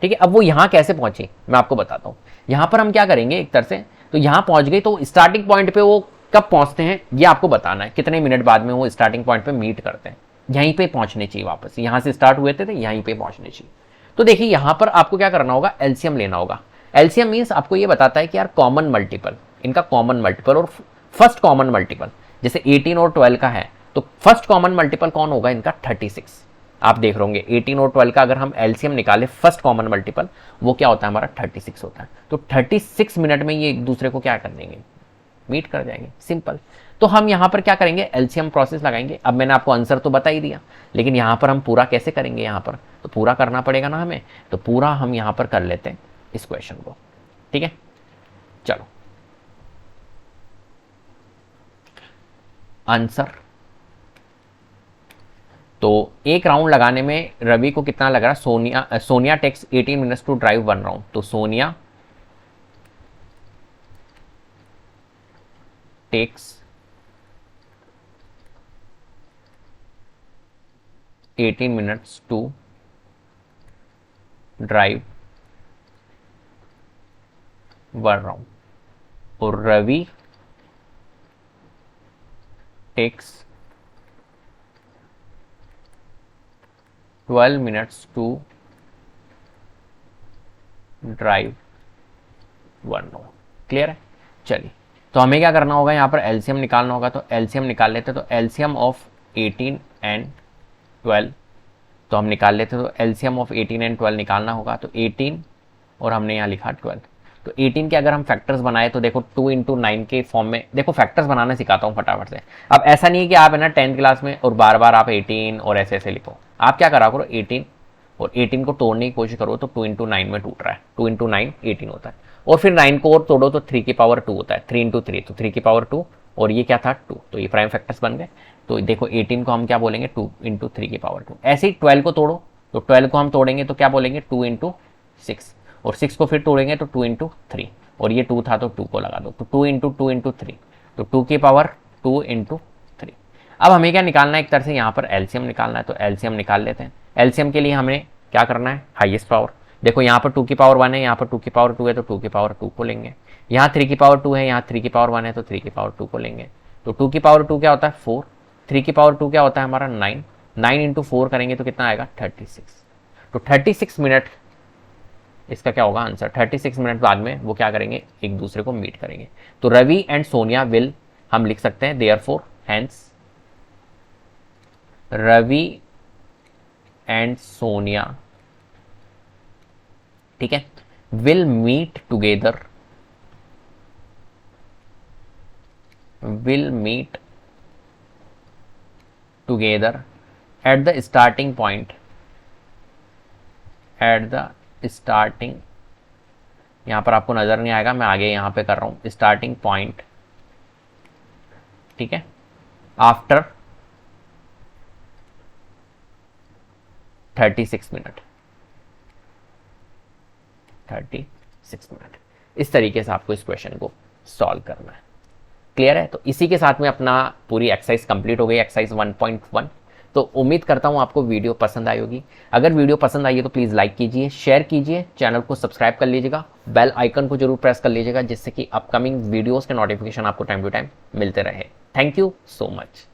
ठीक है। अब वो यहां कैसे पहुंची मैं आपको बताता हूं। यहां पर हम क्या करेंगे, एक तरह से तो यहां पहुंच गई, तो स्टार्टिंग पॉइंट पे वो कब पहुंचते हैं ये आपको बताना है, कितने मिनट बाद में वो स्टार्टिंग पॉइंट पे मीट करते हैं। यहीं पे पहुंचने चाहिए, वापस यहां से स्टार्ट हुए थे तो यहीं पे पहुंचने चाहिए। तो देखिए यहां पर आपको क्या करना होगा, एलसीएम लेना होगा। एलसीएम मीन्स आपको ये बताता है कि यार कॉमन मल्टीपल, इनका कॉमन मल्टीपल और फर्स्ट कॉमन मल्टीपल, जैसे 18 और 12 का है तो फर्स्ट कॉमन मल्टीपल कौन होगा इनका, 36। आप देख रहे होंगे 18 और 12 का अगर हम एलसीएम निकाले फर्स्ट कॉमन मल्टीपल, वो क्या होता है हमारा 36 होता है। तो 36 मिनट में ये एक दूसरे को क्या कर देंगे, मीट कर जाएंगे, सिंपल। तो हम यहां पर क्या करेंगे, एलसीएम प्रोसेस लगाएंगे। अब मैंने आपको आंसर तो बता ही दिया, लेकिन यहां पर हम पूरा कैसे करेंगे, यहां पर तो पूरा करना पड़ेगा ना हमें, तो पूरा हम यहां पर कर लेते हैं इस क्वेश्चन को, ठीक है। चलो आंसर, तो एक राउंड लगाने में रवि को कितना लग रहा है, Sonia takes 18 minutes to drive 1 round, तो Sonia takes 18 minutes to drive 1 round, और Ravi takes 12 minutes to drive 1 round. Clear है। चलिए तो हमें क्या करना होगा, यहाँ पर एलसीएम निकालना होगा, तो एलसीएम निकाल लेते। तो एलसीएम ऑफ 18 एंड 12 तो हम निकाल लेते, तो एलसीएम ऑफ 18 एंड 12 निकालना होगा। तो 18 और हमने यहाँ लिखा 12, तो 18 के अगर हम फैक्टर्स बनाए तो देखो 2 इंटू 9 के फॉर्म में, देखो फैक्टर्स बनाना सिखाता हूँ फटाफट से। अब ऐसा नहीं है कि आप है ना 10th क्लास में और बार बार आप 18 और ऐसे ऐसे लिखो, आप क्या करा करो 18 और 18 को तोड़ने की कोशिश करो, तो 2 इंटू 9 में टूट रहा है, 2 इंटू 9 18 होता है, और फिर 9 को और तोड़ो तो 3 की पावर 2 होता है, 3 इंटू 3 तो 3 की पावर 2, और ये क्या था 2, तो ये प्राइम फैक्टर्स बन गए। तो देखो 18 को हम क्या बोलेंगे 2 इंटू 3 की पावर 2। ऐसे ही 12 को तोड़ो, तो 12 को हम तोड़ेंगे तो क्या बोलेंगे 2 इंटू 6, और 6 को फिर तोड़ेंगे तो 2 इंटू 3, और ये 2 था तो 2 को लगा दो, तो 2 इंटू 2 इंटू 3, तो 2 की पावर 2 इंटू 3। अब हमें क्या निकालना है, एक तरह से यहाँ पर एलसीएम निकालना है, तो एलसीएम निकाल लेते हैं। एलसीएम के लिए हमें क्या करना है, हाईएस्ट पावर। देखो यहाँ पर 2 की पावर 1 है, यहाँ पर 2 की पावर 2 है, तो 2 की पावर 2 को लेंगे। यहाँ 3 की पावर 2 है, यहाँ 3 की पावर 1 है, तो 3 की पावर 2 को लेंगे। तो 2 की पावर 2 क्या होता है 4, 3 की पावर 2 क्या होता है हमारा 9, 9 इंटू 4 करेंगे तो कितना आएगा 36। तो 36 मिनट इसका क्या होगा आंसर, 36 मिनट बाद में वो क्या करेंगे, एक दूसरे को मीट करेंगे। तो रवि एंड सोनिया विल, हम लिख सकते हैं therefore hence Ravi and Sonia, ठीक है, will meet together, will meet together at the starting point, at the starting, यहां पर आपको नजर नहीं आएगा, मैं आगे यहां पे कर रहा हूं स्टार्टिंग पॉइंट, ठीक है, आफ्टर 36 मिनट, 36 मिनट। इस तरीके से आपको इस क्वेश्चन को सॉल्व करना है। क्लियर है। तो इसी के साथ में अपना पूरी एक्सरसाइज कंप्लीट हो गई, एक्सरसाइज 1.1। तो उम्मीद करता हूं आपको वीडियो पसंद आई होगी। अगर वीडियो पसंद आई है तो प्लीज़ लाइक कीजिए, शेयर कीजिए, चैनल को सब्सक्राइब कर लीजिएगा, बेल आइकन को जरूर प्रेस कर लीजिएगा, जिससे कि अपकमिंग वीडियोस के नोटिफिकेशन आपको टाइम टू टाइम मिलते रहे। Thank you so much.